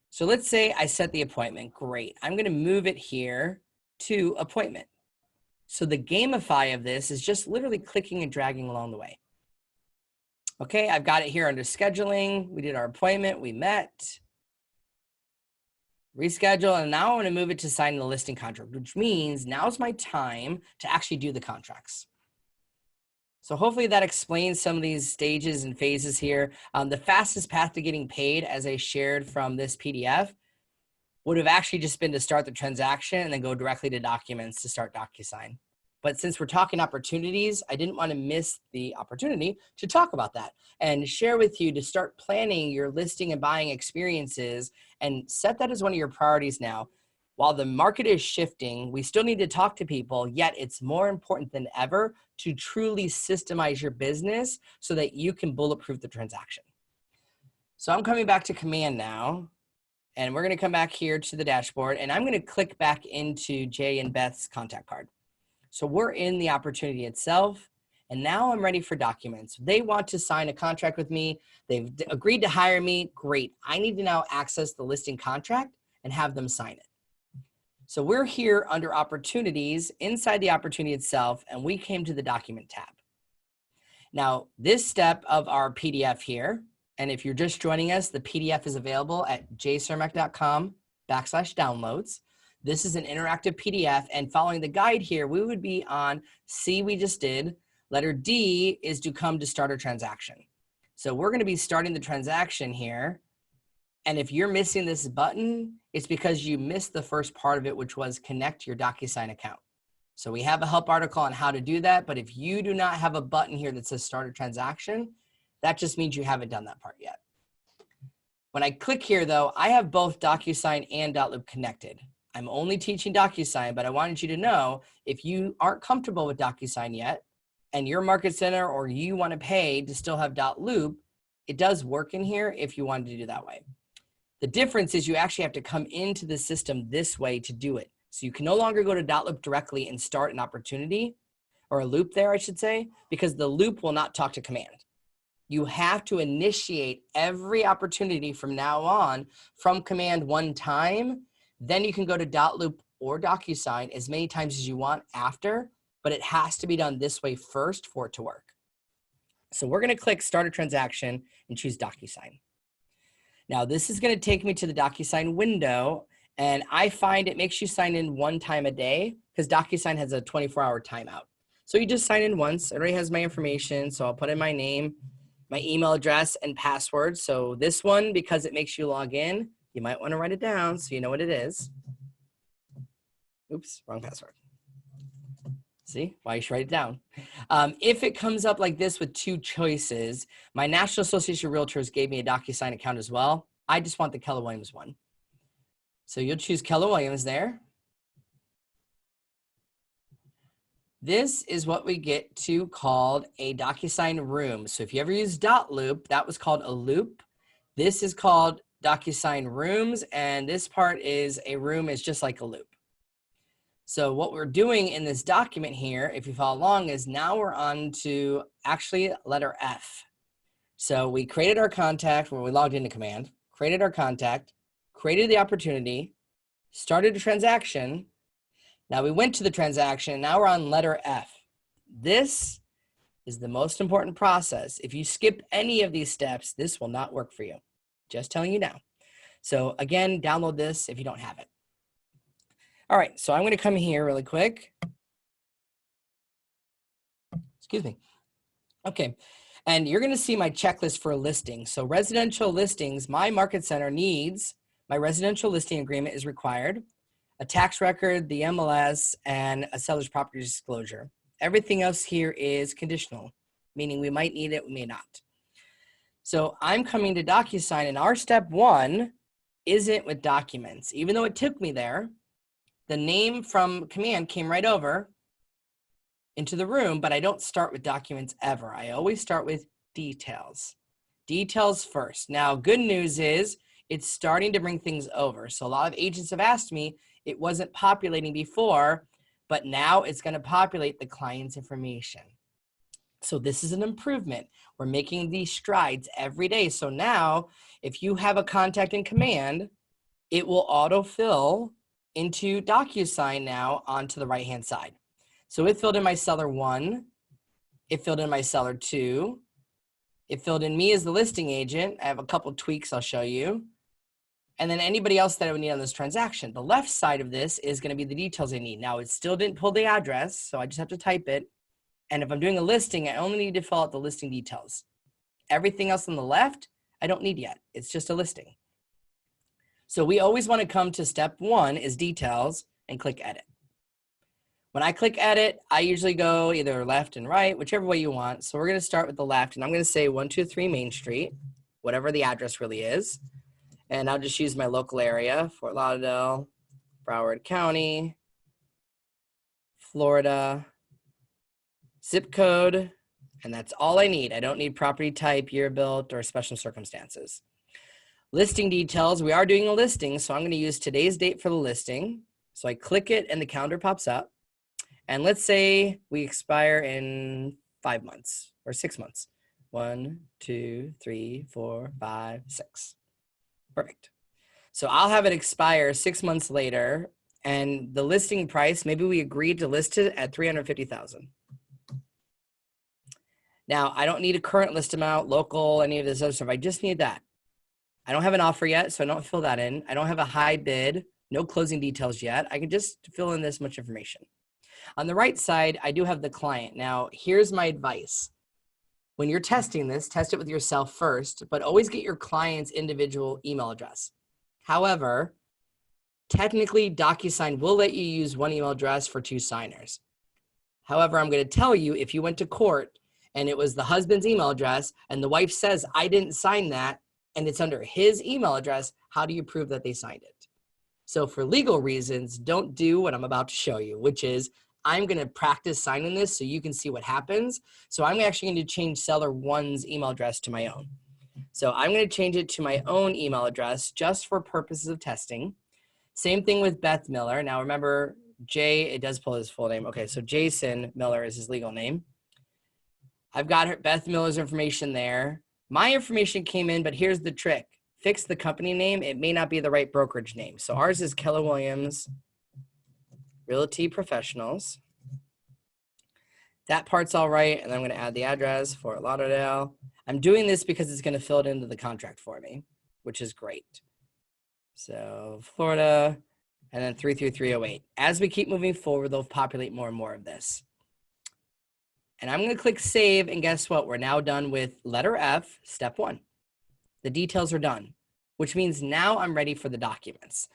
So let's say I set the appointment. Great. I'm going to move it here to appointment. So the gamify of this is just literally clicking and dragging along the way. Okay, I've got it here under scheduling. We did our appointment, we met. Reschedule, and now I want to move it to signing the listing contract, which means now's my time to actually do the contracts. So hopefully that explains some of these stages and phases here. The fastest path to getting paid, as I shared from this PDF, would have actually just been to start the transaction and then go directly to documents to start DocuSign. But since we're talking opportunities, I didn't want to miss the opportunity to talk about that and share with you to start planning your listing and buying experiences and set that as one of your priorities now. While the market is shifting, we still need to talk to people, yet it's more important than ever to truly systemize your business so that you can bulletproof the transaction. So I'm coming back to command now, and we're going to come back here to the dashboard, and I'm going to click back into Jay and Beth's contact card. So we're in the opportunity itself, and now I'm ready for documents. They want to sign a contract with me. They've agreed to hire me. Great. I need to now access the listing contract and have them sign it. So we're here under opportunities inside the opportunity itself, and we came to the document tab. Now, this step of our PDF here, and if you're just joining us, the PDF is available at jcermac.com/downloads. This is an interactive PDF, and following the guide here, we would be on C, we just did. Letter D is to come to start a transaction. So we're going to be starting the transaction here. And if you're missing this button, it's because you missed the first part of it, which was connect your DocuSign account. So we have a help article on how to do that. But if you do not have a button here that says start a transaction, that just means you haven't done that part yet. When I click here, though, I have both DocuSign and Dotloop connected. I'm only teaching DocuSign, but I wanted you to know if you aren't comfortable with DocuSign yet and your market center or you want to pay to still have Dotloop, it does work in here if you wanted to do that way. The difference is you actually have to come into the system this way to do it. So you can no longer go to Dotloop directly and start an opportunity, or a loop there, I should say, because the loop will not talk to command. You have to initiate every opportunity from now on from command one time. Then you can go to Dotloop or DocuSign as many times as you want after, but it has to be done this way first for it to work. So we're going to click Start a Transaction and choose DocuSign. Now this is going to take me to the DocuSign window, and I find it makes you sign in one time a day because DocuSign has a 24-hour timeout. So you just sign in once. It already has my information, so I'll put in my name, my email address, and password. So this one, because it makes you log in, you might want to write it down so you know what it is. Oops, wrong password. See, why you should write it down. If it comes up like this with two choices, my National Association of Realtors gave me a DocuSign account as well. I just want the Keller Williams one. So you'll choose Keller Williams there. This is what we get to called a DocuSign room. So if you ever use Dotloop, that was called a loop. This is called DocuSign rooms, and this part is a room is just like a loop. So what we're doing in this document here, if you follow along, is now we're on to actually letter F. So we created our contact when we logged into command, created our contact, created the opportunity, started a transaction. Now we went to the transaction, now we're on letter F. This is the most important process. If you skip any of these steps, this will not work for you. Just telling you now. So again, download this if you don't have it. All right, so I'm going to come here really quick. Excuse me. Okay, and you're going to see my checklist for a listing. So residential listings, my market center needs, my residential listing agreement is required, a tax record, the MLS, and a seller's property disclosure. Everything else here is conditional, meaning we might need it, we may not. So I'm coming to DocuSign, and our step one isn't with documents. Even though it took me there, the name from command came right over into the room, but I don't start with documents ever. I always start with details. Details first. Now, good news is it's starting to bring things over. So a lot of agents have asked me, it wasn't populating before, but now it's going to populate the client's information. So this is an improvement. We're making these strides every day. So now if you have a contact in command, it will autofill into DocuSign now onto the right-hand side. So it filled in my seller 1. It filled in my seller 2. It filled in me as the listing agent. I have a couple tweaks I'll show you. And then anybody else that I would need on this transaction. The left side of this is going to be the details I need. Now, it still didn't pull the address, so I just have to type it. And if I'm doing a listing, I only need to fill out the listing details. Everything else on the left, I don't need yet. It's just a listing. So we always want to come to step 1 is details and click edit. When I click edit, I usually go either left and right, whichever way you want. So we're going to start with the left, and I'm going to say 123 Main Street, whatever the address really is. And I'll just use my local area, Fort Lauderdale, Broward County, Florida, zip code, and that's all I need. I don't need property type, year built, or special circumstances. Listing details, we are doing a listing, so I'm going to use today's date for the listing. So I click it and the calendar pops up. And let's say we expire in 5 months or 6 months. 1, 2, 3, 4, 5, 6. Perfect. So I'll have it expire 6 months later, and the listing price, maybe we agreed to list it at $350,000. Now, I don't need a current list amount, local, any of this other stuff. I just need that. I don't have an offer yet, so I don't fill that in. I don't have a high bid, no closing details yet. I can just fill in this much information. On the right side, I do have the client. Now, here's my advice. When you're testing this, test it with yourself first, but always get your client's individual email address. However, technically, DocuSign will let you use one email address for 2 signers. However, I'm going to tell you, if you went to court and it was the husband's email address and the wife says, I didn't sign that, and it's under his email address, how do you prove that they signed it? So for legal reasons, don't do what I'm about to show you, which is I'm going to practice signing this so you can see what happens. So I'm actually going to change seller 1's email address to my own. So I'm going to change it to my own email address just for purposes of testing. Same thing with Beth Miller. Now remember, it does pull his full name. Okay, so Jason Miller is his legal name. I've got Beth Miller's information there. My information came in, but here's the trick. Fix the company name. It may not be the right brokerage name. So ours is Keller Williams Realty Professionals. That part's all right. And then I'm going to add the address, Fort Lauderdale. I'm doing this because it's going to fill it into the contract for me, which is great. So Florida, and then 33308. As we keep moving forward, they'll populate more and more of this. And I'm going to click save. And guess what? We're now done with letter F, step 1. The details are done, which means now I'm ready for the documents.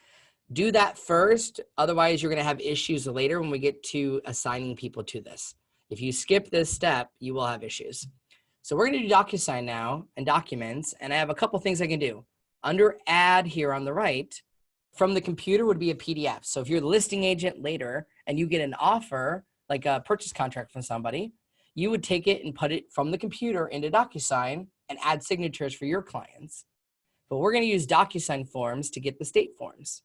Do that first. Otherwise, you're going to have issues later when we get to assigning people to this. If you skip this step, you will have issues. So we're going to do DocuSign now and documents. And I have a couple things I can do. Under add here on the right, from the computer would be a PDF. So if you're the listing agent later and you get an offer, like a purchase contract from somebody, you would take it and put it from the computer into DocuSign and add signatures for your clients. But we're going to use DocuSign forms to get the state forms.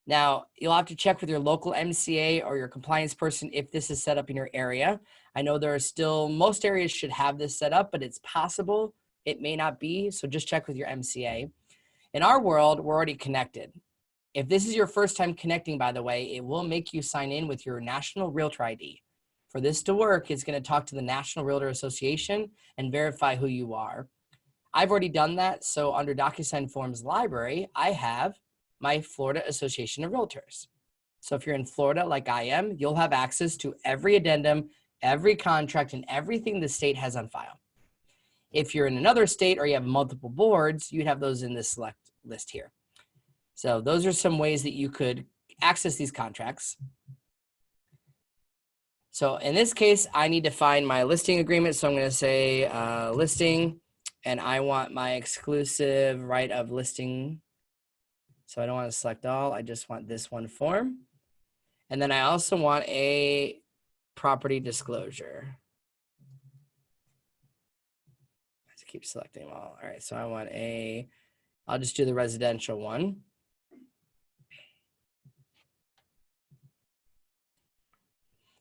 Now, you'll have to check with your local MCA or your compliance person if this is set up in your area. I know there are still, most areas should have this set up, but it's possible it may not be. So just check with your MCA. In our world, we're already connected. If this is your first time connecting, by the way, it will make you sign in with your National Realtor ID. For this to work, it's going to talk to the National Realtor Association and verify who you are. I've already done that. So under DocuSign Forms Library, I have my Florida Association of Realtors. So if you're in Florida like I am, you'll have access to every addendum, every contract, and everything the state has on file. If you're in another state or you have multiple boards, you'd have those in this select list here. So those are some ways that you could access these contracts. So in this case, I need to find my listing agreement. So I'm going to say listing, and I want my exclusive right of listing. So I don't want to select all. I just want this one form. And then I also want a property disclosure. I have to keep selecting them all. All right, so I want I'll just do the residential one.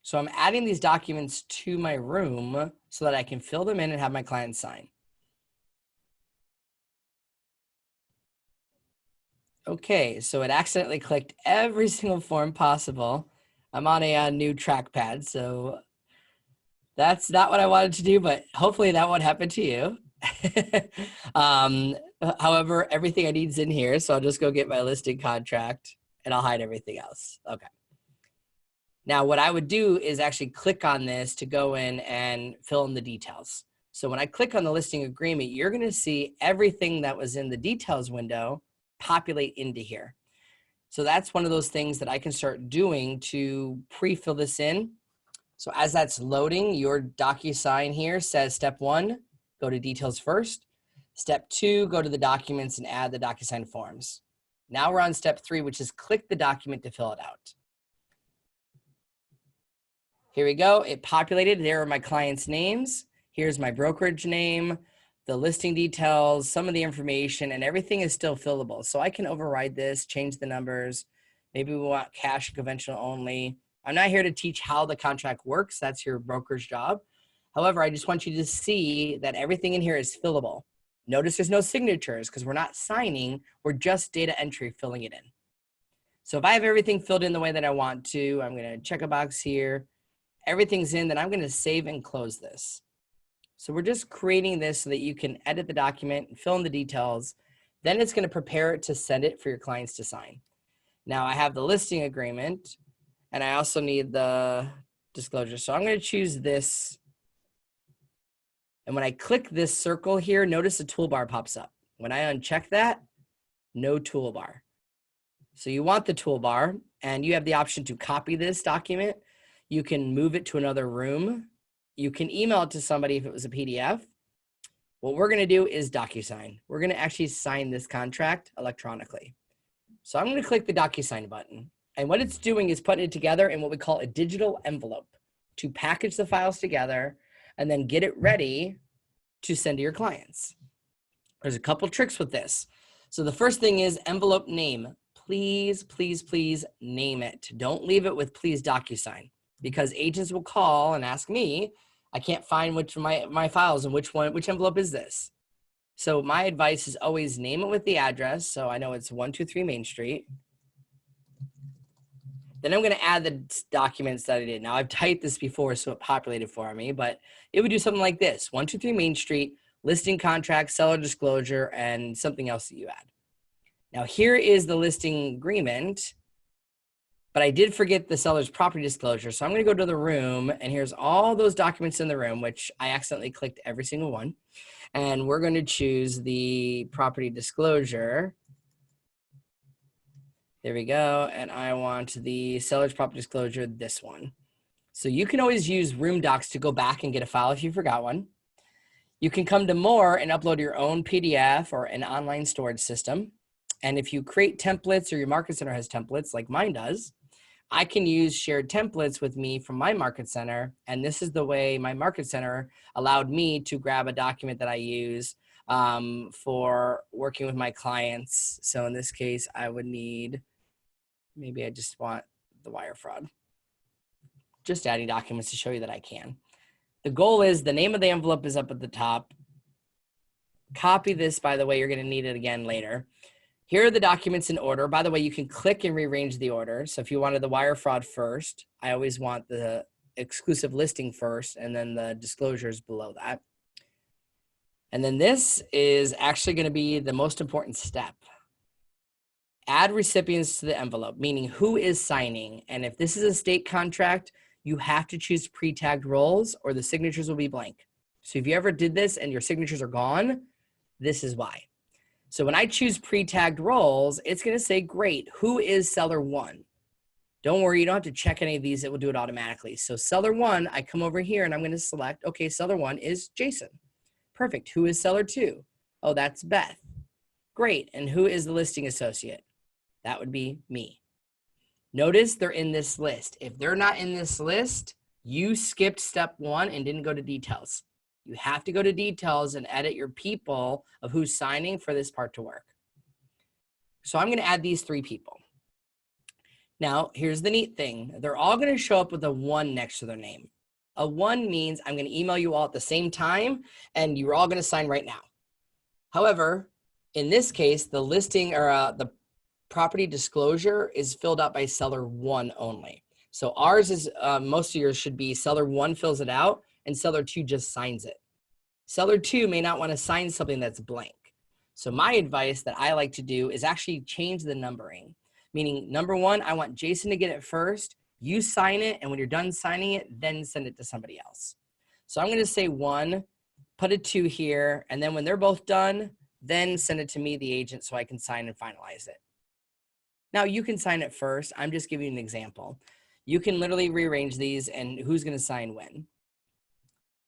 So I'm adding these documents to my room so that I can fill them in and have my client sign. Okay, so it accidentally clicked every single form possible. I'm on a new trackpad, so that's not what I wanted to do, but hopefully that won't happen to you. However, everything I need is in here, so I'll just go get my listing contract and I'll hide everything else. Okay. Now, what I would do is actually click on this to go in and fill in the details. So when I click on the listing agreement, you're going to see everything that was in the details window populate into here. So that's one of those things that I can start doing to pre-fill this in. So as that's loading, your DocuSign here says step 1, go to details first. Step 2, go to the documents and add the DocuSign forms. Now we're on step 3, which is click the document to fill it out. Here we go. It populated. There are my clients' names. Here's my brokerage name, the listing details, some of the information, and everything is still fillable. So I can override this, change the numbers. Maybe we want cash conventional only. I'm not here to teach how the contract works. That's your broker's job. However, I just want you to see that everything in here is fillable. Notice there's no signatures because we're not signing. We're just data entry filling it in. So if I have everything filled in the way that I want to, I'm going to check a box here. Everything's in, then I'm going to save and close this. So we're just creating this so that you can edit the document and fill in the details. Then it's going to prepare it to send it for your clients to sign. Now I have the listing agreement and I also need the disclosure. So I'm going to choose this. And when I click this circle here, notice a toolbar pops up. When I uncheck that, no toolbar. So you want the toolbar and you have the option to copy this document. You can move it to another room. You can email it to somebody if it was a PDF. What we're going to do is DocuSign. We're going to actually sign this contract electronically. So I'm going to click the DocuSign button. And what it's doing is putting it together in what we call a digital envelope to package the files together and then get it ready to send to your clients. There's a couple tricks with this. So the first thing is envelope name. Please, please, please name it. Don't leave it with please DocuSign. Because agents will call and ask me, I can't find which of my files and which envelope is this? So my advice is always name it with the address. So I know it's 123 Main Street. Then I'm going to add the documents that I did. Now I've typed this before, so it populated for me, but it would do something like this: 123 Main Street, listing contract, seller disclosure, and something else that you add. Now here is the listing agreement. But I did forget the seller's property disclosure. So I'm going to go to the room and here's all those documents in the room, which I accidentally clicked every single one. And we're going to choose the property disclosure. There we go. And I want the seller's property disclosure, this one. So you can always use room docs to go back and get a file if you forgot one. You can come to more and upload your own PDF or an online storage system. And if you create templates or your market center has templates like mine does, I can use shared templates with me from my market center. And this is the way my market center allowed me to grab a document that I use for working with my clients. So in this case, I would need, maybe I just want the wire fraud. Just adding documents to show you that I can. The goal is the name of the envelope is up at the top. Copy this, by the way, you're going to need it again later. Here are the documents in order. By the way, you can click and rearrange the order. So if you wanted the wire fraud first, I always want the exclusive listing first and then the disclosures below that. And then this is actually going to be the most important step. Add recipients to the envelope, meaning who is signing. And if this is a state contract, you have to choose pre-tagged roles or the signatures will be blank. So if you ever did this and your signatures are gone, this is why. So when I choose pre-tagged roles, it's going to say, great, who is seller 1? Don't worry, you don't have to check any of these. It will do it automatically. So seller 1, I come over here and I'm going to select, okay, seller 1 is Jason. Perfect. Who is seller 2? Oh, that's Beth. Great. And who is the listing associate? That would be me. Notice they're in this list. If they're not in this list, you skipped step 1 and didn't go to details. You have to go to details and edit your people of who's signing for this part to work. So I'm going to add these 3 people. Now, here's the neat thing. They're all going to show up with a 1 next to their name. A 1 means I'm going to email you all at the same time, and you're all going to sign right now. However, in this case, the listing or the property disclosure is filled out by seller 1 only. So ours is, most of yours should be seller 1 fills it out and seller 2 just signs it. Seller 2 may not want to sign something that's blank. So my advice that I like to do is actually change the numbering. Meaning, number 1, I want Jason to get it first. You sign it, and when you're done signing it, then send it to somebody else. So I'm going to say 1, put a 2 here, and then when they're both done, then send it to me, the agent, so I can sign and finalize it. Now, you can sign it first. I'm just giving you an example. You can literally rearrange these and who's going to sign when.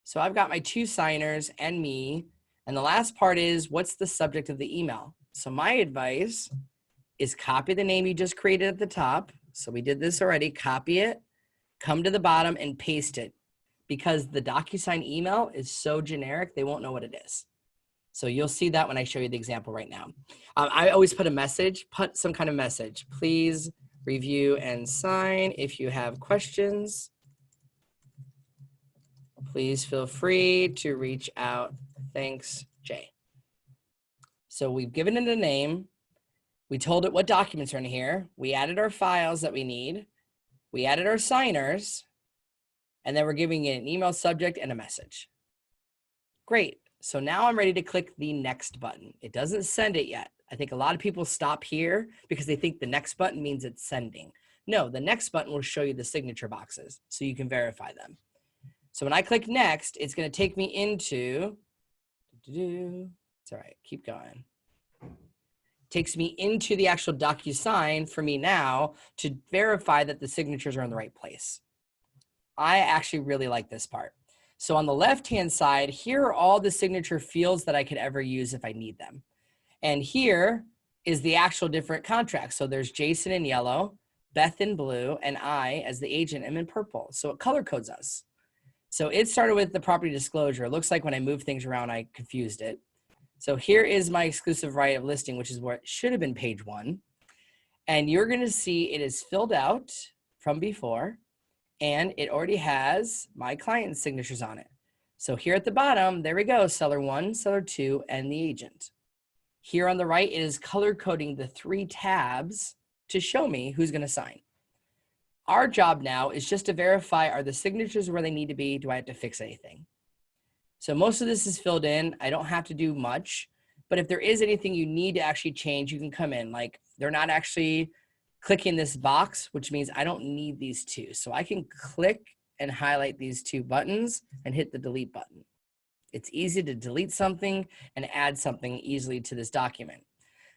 So I've got my 2 signers and me. And the last part is, what's the subject of the email? So my advice is copy the name you just created at the top. So we did this already. Copy it, come to the bottom and paste it. Because the DocuSign email is so generic, they won't know what it is. So you'll see that when I show you the example right now. I always put a message, put some kind of message. Please review and sign. If you have questions, please feel free to reach out. Thanks, Jay. So we've given it a name. We told it what documents are in here. We added our files that we need. We added our signers. And then we're giving it an email subject and a message. Great. So now I'm ready to click the next button. It doesn't send it yet. I think a lot of people stop here because they think the next button means it's sending. No, the next button will show you the signature boxes so you can verify them. So when I click next, it's going to take me into, it's all right, keep going. Takes me into the actual DocuSign for me now to verify that the signatures are in the right place. I actually really like this part. So on the left-hand side, here are all the signature fields that I could ever use if I need them. And here is the actual different contracts. So there's Jason in yellow, Beth in blue, and I, as the agent, am in purple. So it color codes us. So it started with the property disclosure. It looks like when I moved things around, I confused it. So here is my exclusive right of listing, which is where it should have been page 1. And you're going to see it is filled out from before. And it already has my client's signatures on it. So here at the bottom, there we go, seller 1, seller 2, and the agent. Here on the right, it is color coding the 3 tabs to show me who's going to sign. Our job now is just to verify, are the signatures where they need to be? Do I have to fix anything? So most of this is filled in. I don't have to do much. But if there is anything you need to actually change, you can come in. Like they're not actually clicking this box, which means I don't need these 2. So I can click and highlight these 2 buttons and hit the delete button. It's easy to delete something and add something easily to this document.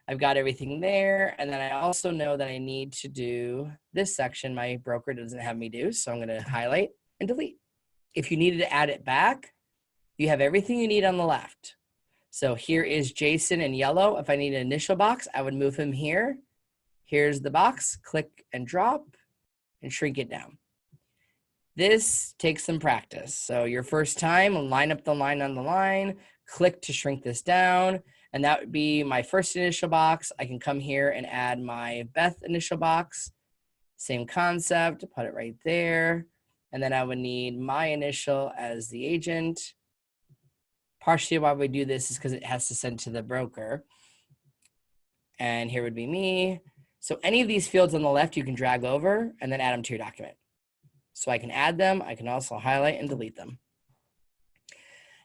I've got everything there. And then I also know that I need to do this section. My broker doesn't have me do, so I'm going to highlight and delete. If you needed to add it back, you have everything you need on the left. So here is Jason in yellow. If I need an initial box, I would move him here. Here's the box, click and drop and shrink it down. This takes some practice. So your first time, line up the line on the line, click to shrink this down. And that would be my first initial box. I can come here and add my Beth initial box. Same concept, put it right there. And then I would need my initial as the agent. Partially why we do this is because it has to send to the broker. And here would be me. So any of these fields on the left, you can drag over and then add them to your document. So I can add them. I can also highlight and delete them.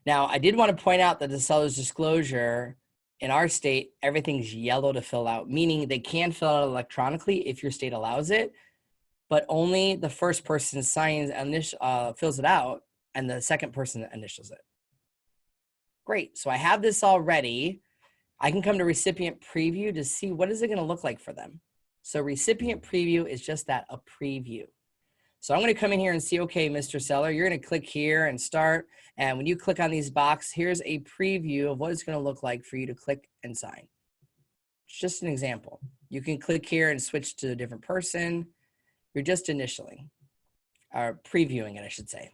Now, I did want to point out that the seller's disclosure in our state, everything's yellow to fill out, meaning they can fill out electronically if your state allows it, but only the first person signs and fills it out and the second person initials it. Great. So I have this all ready. I can come to Recipient Preview to see what is it going to look like for them. So Recipient Preview is just that, a preview. So I'm going to come in here and see, okay, Mr. Seller, you're going to click here and start. And when you click on these boxes, here's a preview of what it's going to look like for you to click and sign. It's just an example. You can click here and switch to a different person. You're just initialing, or previewing it, I should say.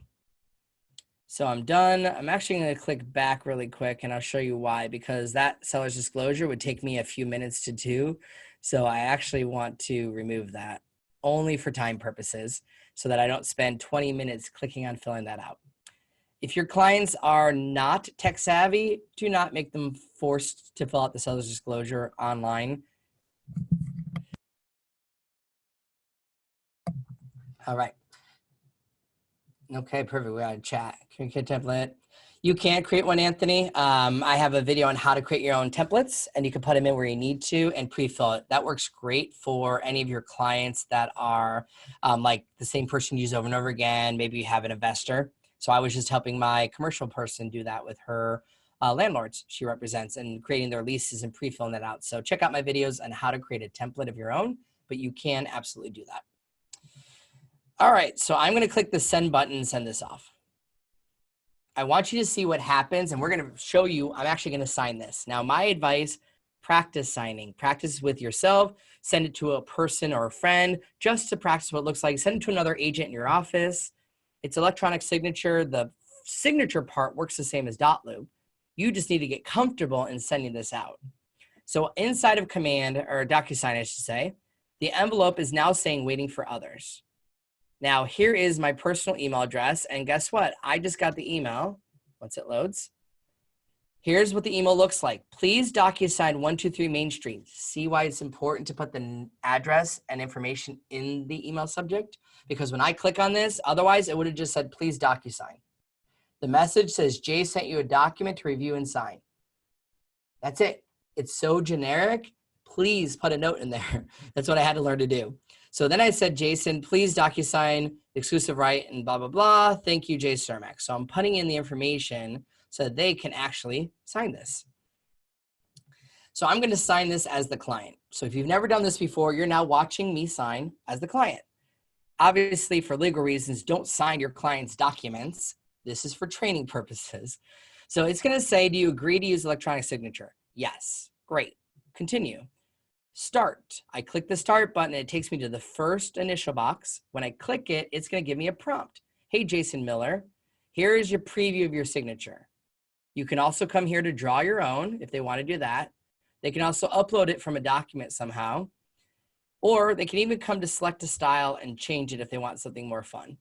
So I'm done. I'm actually going to click back really quick and I'll show you why, because that seller's disclosure would take me a few minutes to do. So I actually want to remove that only for time purposes so that I don't spend 20 minutes clicking on filling that out. If your clients are not tech savvy, do not make them forced to fill out the seller's disclosure online. All right. Okay, perfect. We got a chat. Communicate template. You can create one, Anthony. I have a video on how to create your own templates, and you can put them in where you need to and pre-fill it. That works great for any of your clients that are like the same person you use over and over again. Maybe you have an investor. So I was just helping my commercial person do that with her landlords she represents and creating their leases and pre-filling that out. So check out my videos on how to create a template of your own, but you can absolutely do that. All right, so I'm going to click the send button and send this off. I want you to see what happens, and we're going to show you, I'm actually going to sign this. Now, my advice, practice signing. Practice with yourself. Send it to a person or a friend just to practice what it looks like. Send it to another agent in your office. It's electronic signature. The signature part works the same as .loop. You just need to get comfortable in sending this out. So inside of Command, or DocuSign, I should say, the envelope is now saying waiting for others. Now, here is my personal email address, and guess what? I just got the email once it loads. Here's what the email looks like. Please DocuSign 123 Main Street. See why it's important to put the address and information in the email subject? Because when I click on this, otherwise it would have just said, please DocuSign. The message says, Jay sent you a document to review and sign. That's it. It's so generic. Please put a note in there. That's what I had to learn to do. So then I said, Jason, please DocuSign exclusive right and blah, blah, blah. Thank you, Jay Cermak. So I'm putting in the information so that they can actually sign this. So I'm going to sign this as the client. So if you've never done this before, you're now watching me sign as the client. Obviously, for legal reasons, don't sign your client's documents. This is for training purposes. So it's going to say, do you agree to use electronic signature? Yes. Great. Continue. Start. I click the start button and it takes me to the first initial box. When I click it, it's going to give me a prompt. Hey, Jason Miller, here is your preview of your signature. You can also come here to draw your own if they want to do that. They can also upload it from a document somehow, or they can even come to select a style and change it if they want something more fun.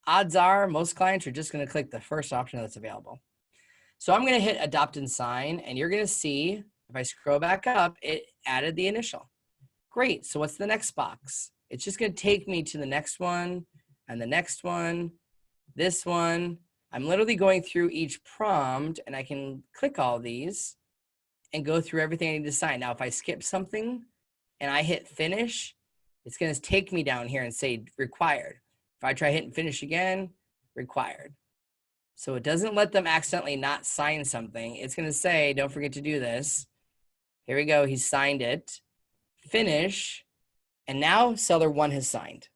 Odds are most clients are just going to click the first option that's available. So I'm going to hit adopt and sign, and you're going to see if I scroll back up, it added the initial. Great. So what's the next box? It's just going to take me to the next one and the next one, this one. I'm literally going through each prompt, and I can click all these and go through everything I need to sign. Now, if I skip something and I hit finish, it's going to take me down here and say required. If I try hitting finish again, required. So it doesn't let them accidentally not sign something. It's going to say, don't forget to do this. Here we go. He signed it. Finish. And now seller one has signed.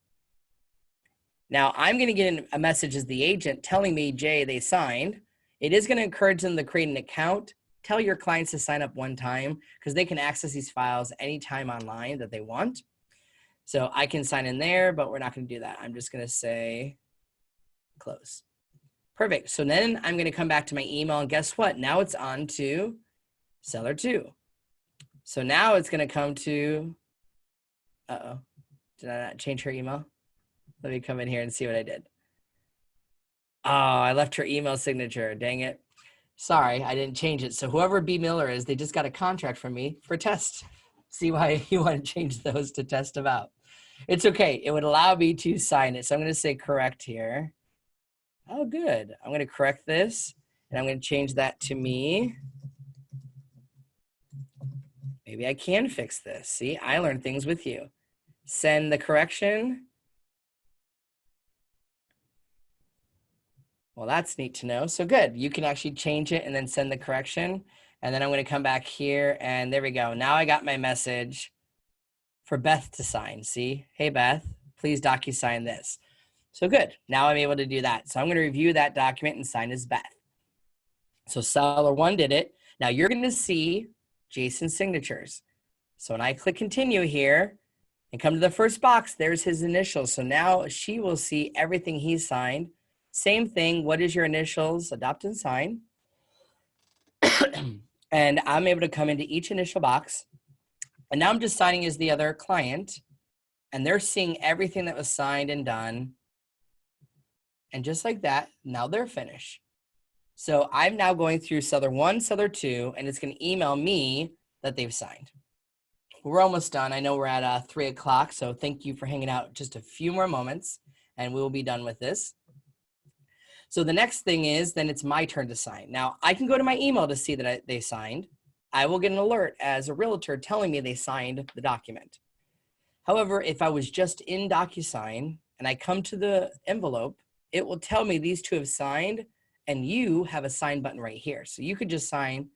Now I'm going to get a message as the agent telling me, Jay, they signed. It is going to encourage them to create an account. Tell your clients to sign up one time because they can access these files anytime online that they want. So I can sign in there, but we're not going to do that. I'm just going to say close. Perfect. So then I'm going to come back to my email, and guess what? Now it's on to seller two. So now it's going to come to, uh-oh, did I not change her email? Let me come in here and see what I did. Oh, I left her email signature. Dang it. Sorry, I didn't change it. So whoever B. Miller is, they just got a contract from me for test. See why you want to change those to test them out. It's okay. It would allow me to sign it. So I'm going to say correct here. Oh, good. I'm going to correct this, and I'm going to change that to me. Maybe I can fix this. See, I learned things with you. Send the correction. Well, that's neat to know. So good. You can actually change it and then send the correction. And then I'm going to come back here, and there we go. Now I got my message for Beth to sign. See, hey, Beth, please DocuSign this. So good. Now I'm able to do that. So I'm going to review that document and sign as Beth. So seller one did it. Now you're going to see Jason's signatures. So when I click continue here and come to the first box, there's his initials. So now she will see everything he signed. Same thing. What is your initials? Adopt and sign. And I'm able to come into each initial box. And now I'm just signing as the other client. And they're seeing everything that was signed and done. And just like that, now they're finished. So I'm now going through seller one, seller two, and it's going to email me that they've signed. we're almost done. I know we're at 3 o'clock, so thank you for hanging out just a few more moments, and we will be done with this. So the next thing is, then it's my turn to sign. Now, I can go to my email to see that they signed. I will get an alert as a realtor telling me they signed the document. However, if I was just in DocuSign and I come to the envelope, it will tell me these two have signed and you have a sign button right here. So you could just sign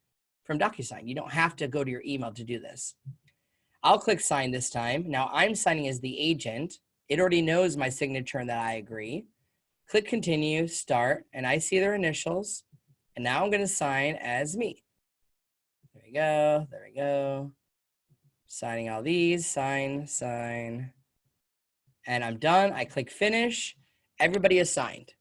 from DocuSign. You don't have to go to your email to do this. I'll click sign this time. Now I'm signing as the agent. It already knows my signature and that I agree. Click continue, start, and I see their initials. And now I'm going to sign as me. There we go. There we go. Signing all these, sign, sign. And I'm done. I click finish. Everybody is signed.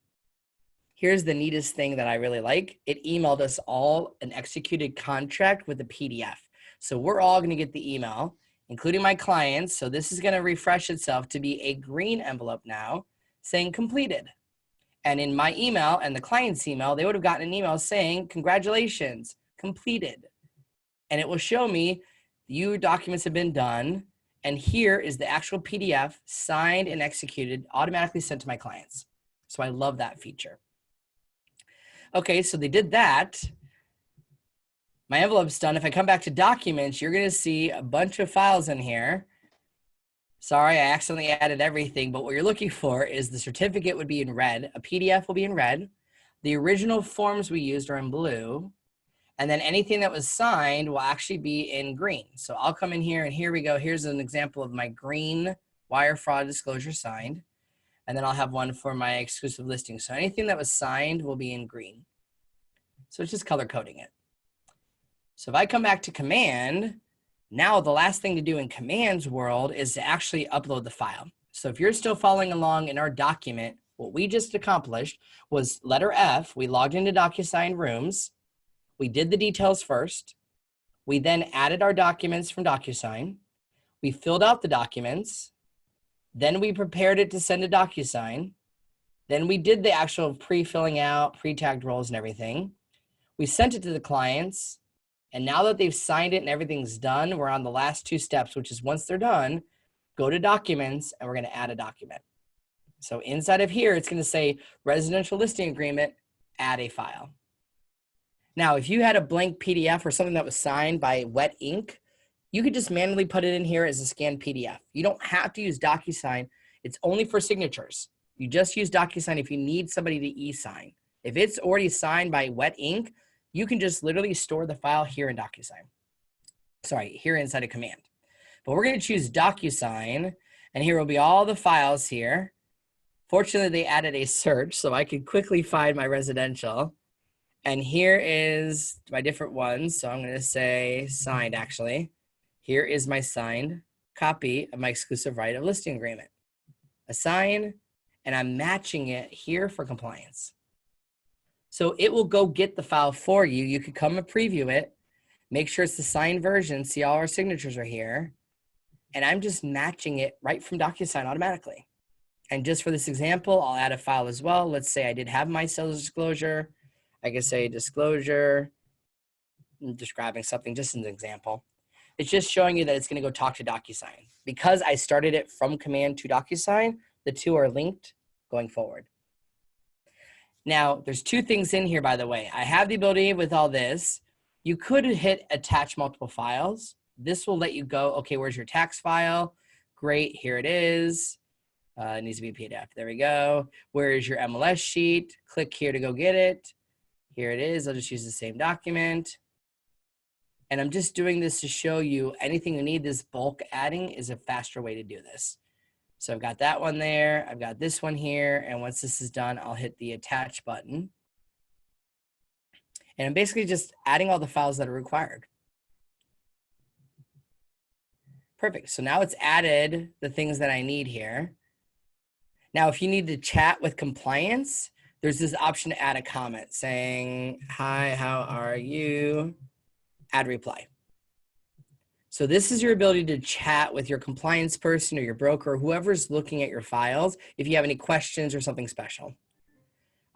Here's the neatest thing that I really like. It emailed us all an executed contract with a PDF. So we're all going to get the email, including my clients. So this is going to refresh itself to be a green envelope now saying completed. And in my email and the client's email, they would have gotten an email saying, congratulations, completed. And it will show me your documents have been done. And here is the actual PDF signed and executed, automatically sent to my clients. So I love that feature. Okay, so they did that. My envelope's done. If I come back to documents, you're going to see a bunch of files in here. Sorry, I accidentally added everything, but what you're looking for is the certificate would be in red. A PDF will be in red. The original forms we used are in blue. And then anything that was signed will actually be in green. So I'll come in here and here we go. Here's an example of my green wire fraud disclosure signed. And then I'll have one for my exclusive listing. So anything that was signed will be in green. So it's just color coding it. So if I come back to command, now the last thing to do in commands world is to actually upload the file. So if you're still following along in our document, what we just accomplished was letter F. We logged into DocuSign Rooms. We did the details first. We then added our documents from DocuSign. We filled out the documents. Then we prepared it to send to DocuSign. Then we did the actual pre-filling out, pre-tagged roles and everything. We sent it to the clients. And now that they've signed it and everything's done, we're on the last two steps, which is once they're done, go to documents and we're going to add a document. So inside of here, it's going to say residential listing agreement, add a file. Now, if you had a blank PDF or something that was signed by wet ink, you could just manually put it in here as a scanned PDF. You don't have to use DocuSign. It's only for signatures. You just use DocuSign if you need somebody to e-sign. If it's already signed by wet ink, you can just literally store the file here in DocuSign. Sorry, here inside of command. But we're going to choose DocuSign, and here will be all the files here. Fortunately, they added a search, so I could quickly find my residential. And here is my different ones. So I'm going to say signed, actually. Here is my signed copy of my exclusive right of listing agreement. Assign, and I'm matching it here for compliance. So it will go get the file for you. You could come and preview it. Make sure it's the signed version. See, all our signatures are here. And I'm just matching it right from DocuSign automatically. And just for this example, I'll add a file as well. Let's say I did have my sales disclosure. I could say disclosure. I'm describing something just as an example. It's just showing you that it's going to go talk to DocuSign. Because I started it from command to DocuSign, the two are linked going forward. Now, there's two things in here, by the way. I have the ability with all this. You could hit attach multiple files. This will let you go, okay, where's your tax file? Great, here it is. It needs to be PDF. There we go. Where is your MLS sheet? Click here to go get it. Here it is. I'll just use the same document. And I'm just doing this to show you anything you need. This bulk adding is a faster way to do this. So I've got that one there. I've got this one here. And once this is done, I'll hit the attach button. And I'm basically just adding all the files that are required. Perfect. So now it's added the things that I need here. Now, if you need to chat with compliance, there's this option to add a comment saying, hi, how are you? Add reply. So this is your ability to chat with your compliance person or your broker, or whoever's looking at your files, if you have any questions or something special.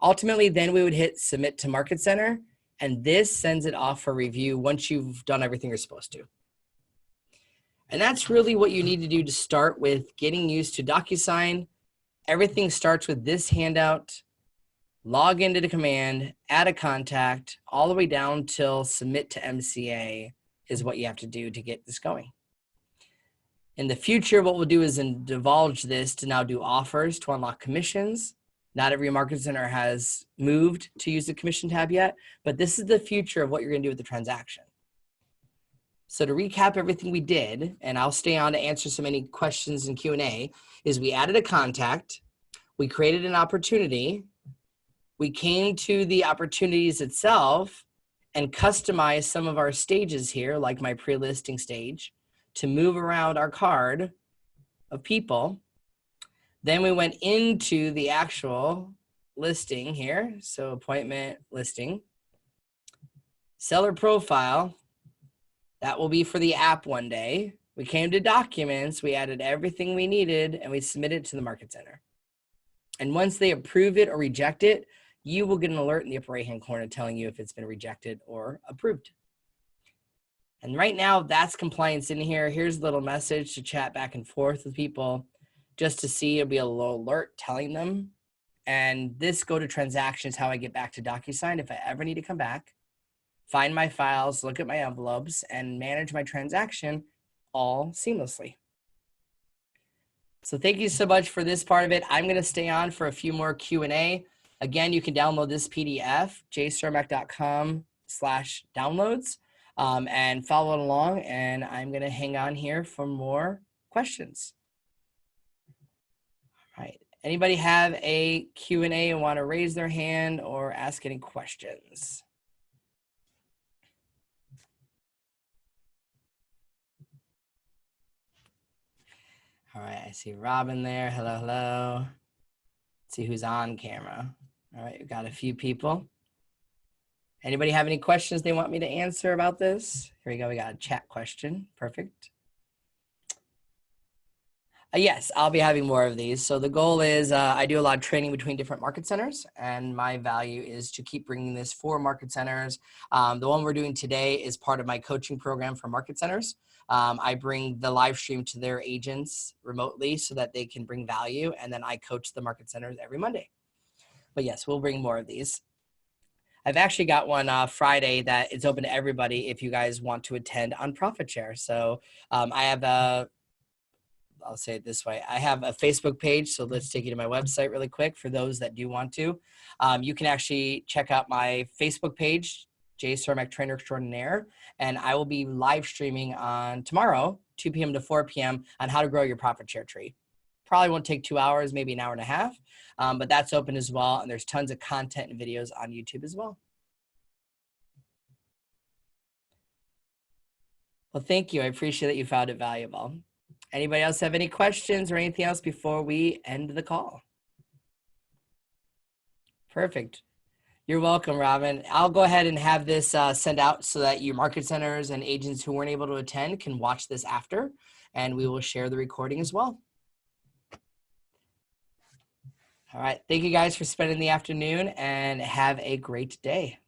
Ultimately, then we would hit submit to Market Center, and this sends it off for review once you've done everything you're supposed to. And that's really what you need to do to start with getting used to DocuSign. Everything starts with this handout. Log into the command, add a contact, all the way down till submit to MCA is what you have to do to get this going. In the future, what we'll do is divulge this to now do offers to unlock commissions. Not every market center has moved to use the commission tab yet, but this is the future of what you're going to do with the transaction. So to recap everything we did, and I'll stay on to answer so many questions in Q&A, is we added a contact, we created an opportunity, we came to the opportunities itself and customized some of our stages here, like my pre-listing stage, to move around our card of people. Then we went into the actual listing here. So appointment listing, seller profile, that will be for the app one day. We came to documents, we added everything we needed, and we submitted it to the market center. And once they approve it or reject it, you will get an alert in the upper right-hand corner telling you if it's been rejected or approved. And right now, that's compliance in here. Here's a little message to chat back and forth with people just to see. It'll be a little alert telling them. And this go to transactions, how I get back to DocuSign if I ever need to come back, find my files, look at my envelopes, and manage my transaction all seamlessly. So thank you so much for this part of it. I'm going to stay on for a few more Q&A. Again, you can download this PDF, jcermak.com/downloads, and follow it along. And I'm going to hang on here for more questions. All right. Anybody have a Q&A and want to raise their hand or ask any questions? All right, I see Robin there. Hello, hello. Let's see who's on camera. All right, we've got a few people. Anybody have any questions they want me to answer about this? Here we go, we got a chat question. Perfect. Yes, I'll be having more of these. So the goal is I do a lot of training between different market centers, and my value is to keep bringing this for market centers. The one we're doing today is part of my coaching program for market centers. I bring the live stream to their agents remotely so that they can bring value, and then I coach the market centers every Monday. But yes, we'll bring more of these. I've actually got one Friday that is open to everybody if you guys want to attend on Profit Share. So I have I'll say it this way. I have a Facebook page, so let's take you to my website really quick for those that do want to. You can actually check out my Facebook page, Jay Cermak Trainer Extraordinaire, and I will be live streaming on tomorrow, 2 p.m. to 4 p.m. on how to grow your profit share tree. Probably won't take 2 hours, maybe an hour and a half, but that's open as well, and there's tons of content and videos on YouTube as well. Well, thank you. I appreciate that you found it valuable. Anybody else have any questions or anything else before we end the call? Perfect. You're welcome, Robin. I'll go ahead and have this sent out so that your market centers and agents who weren't able to attend can watch this after, and we will share the recording as well. All right. Thank you guys for spending the afternoon, and have a great day.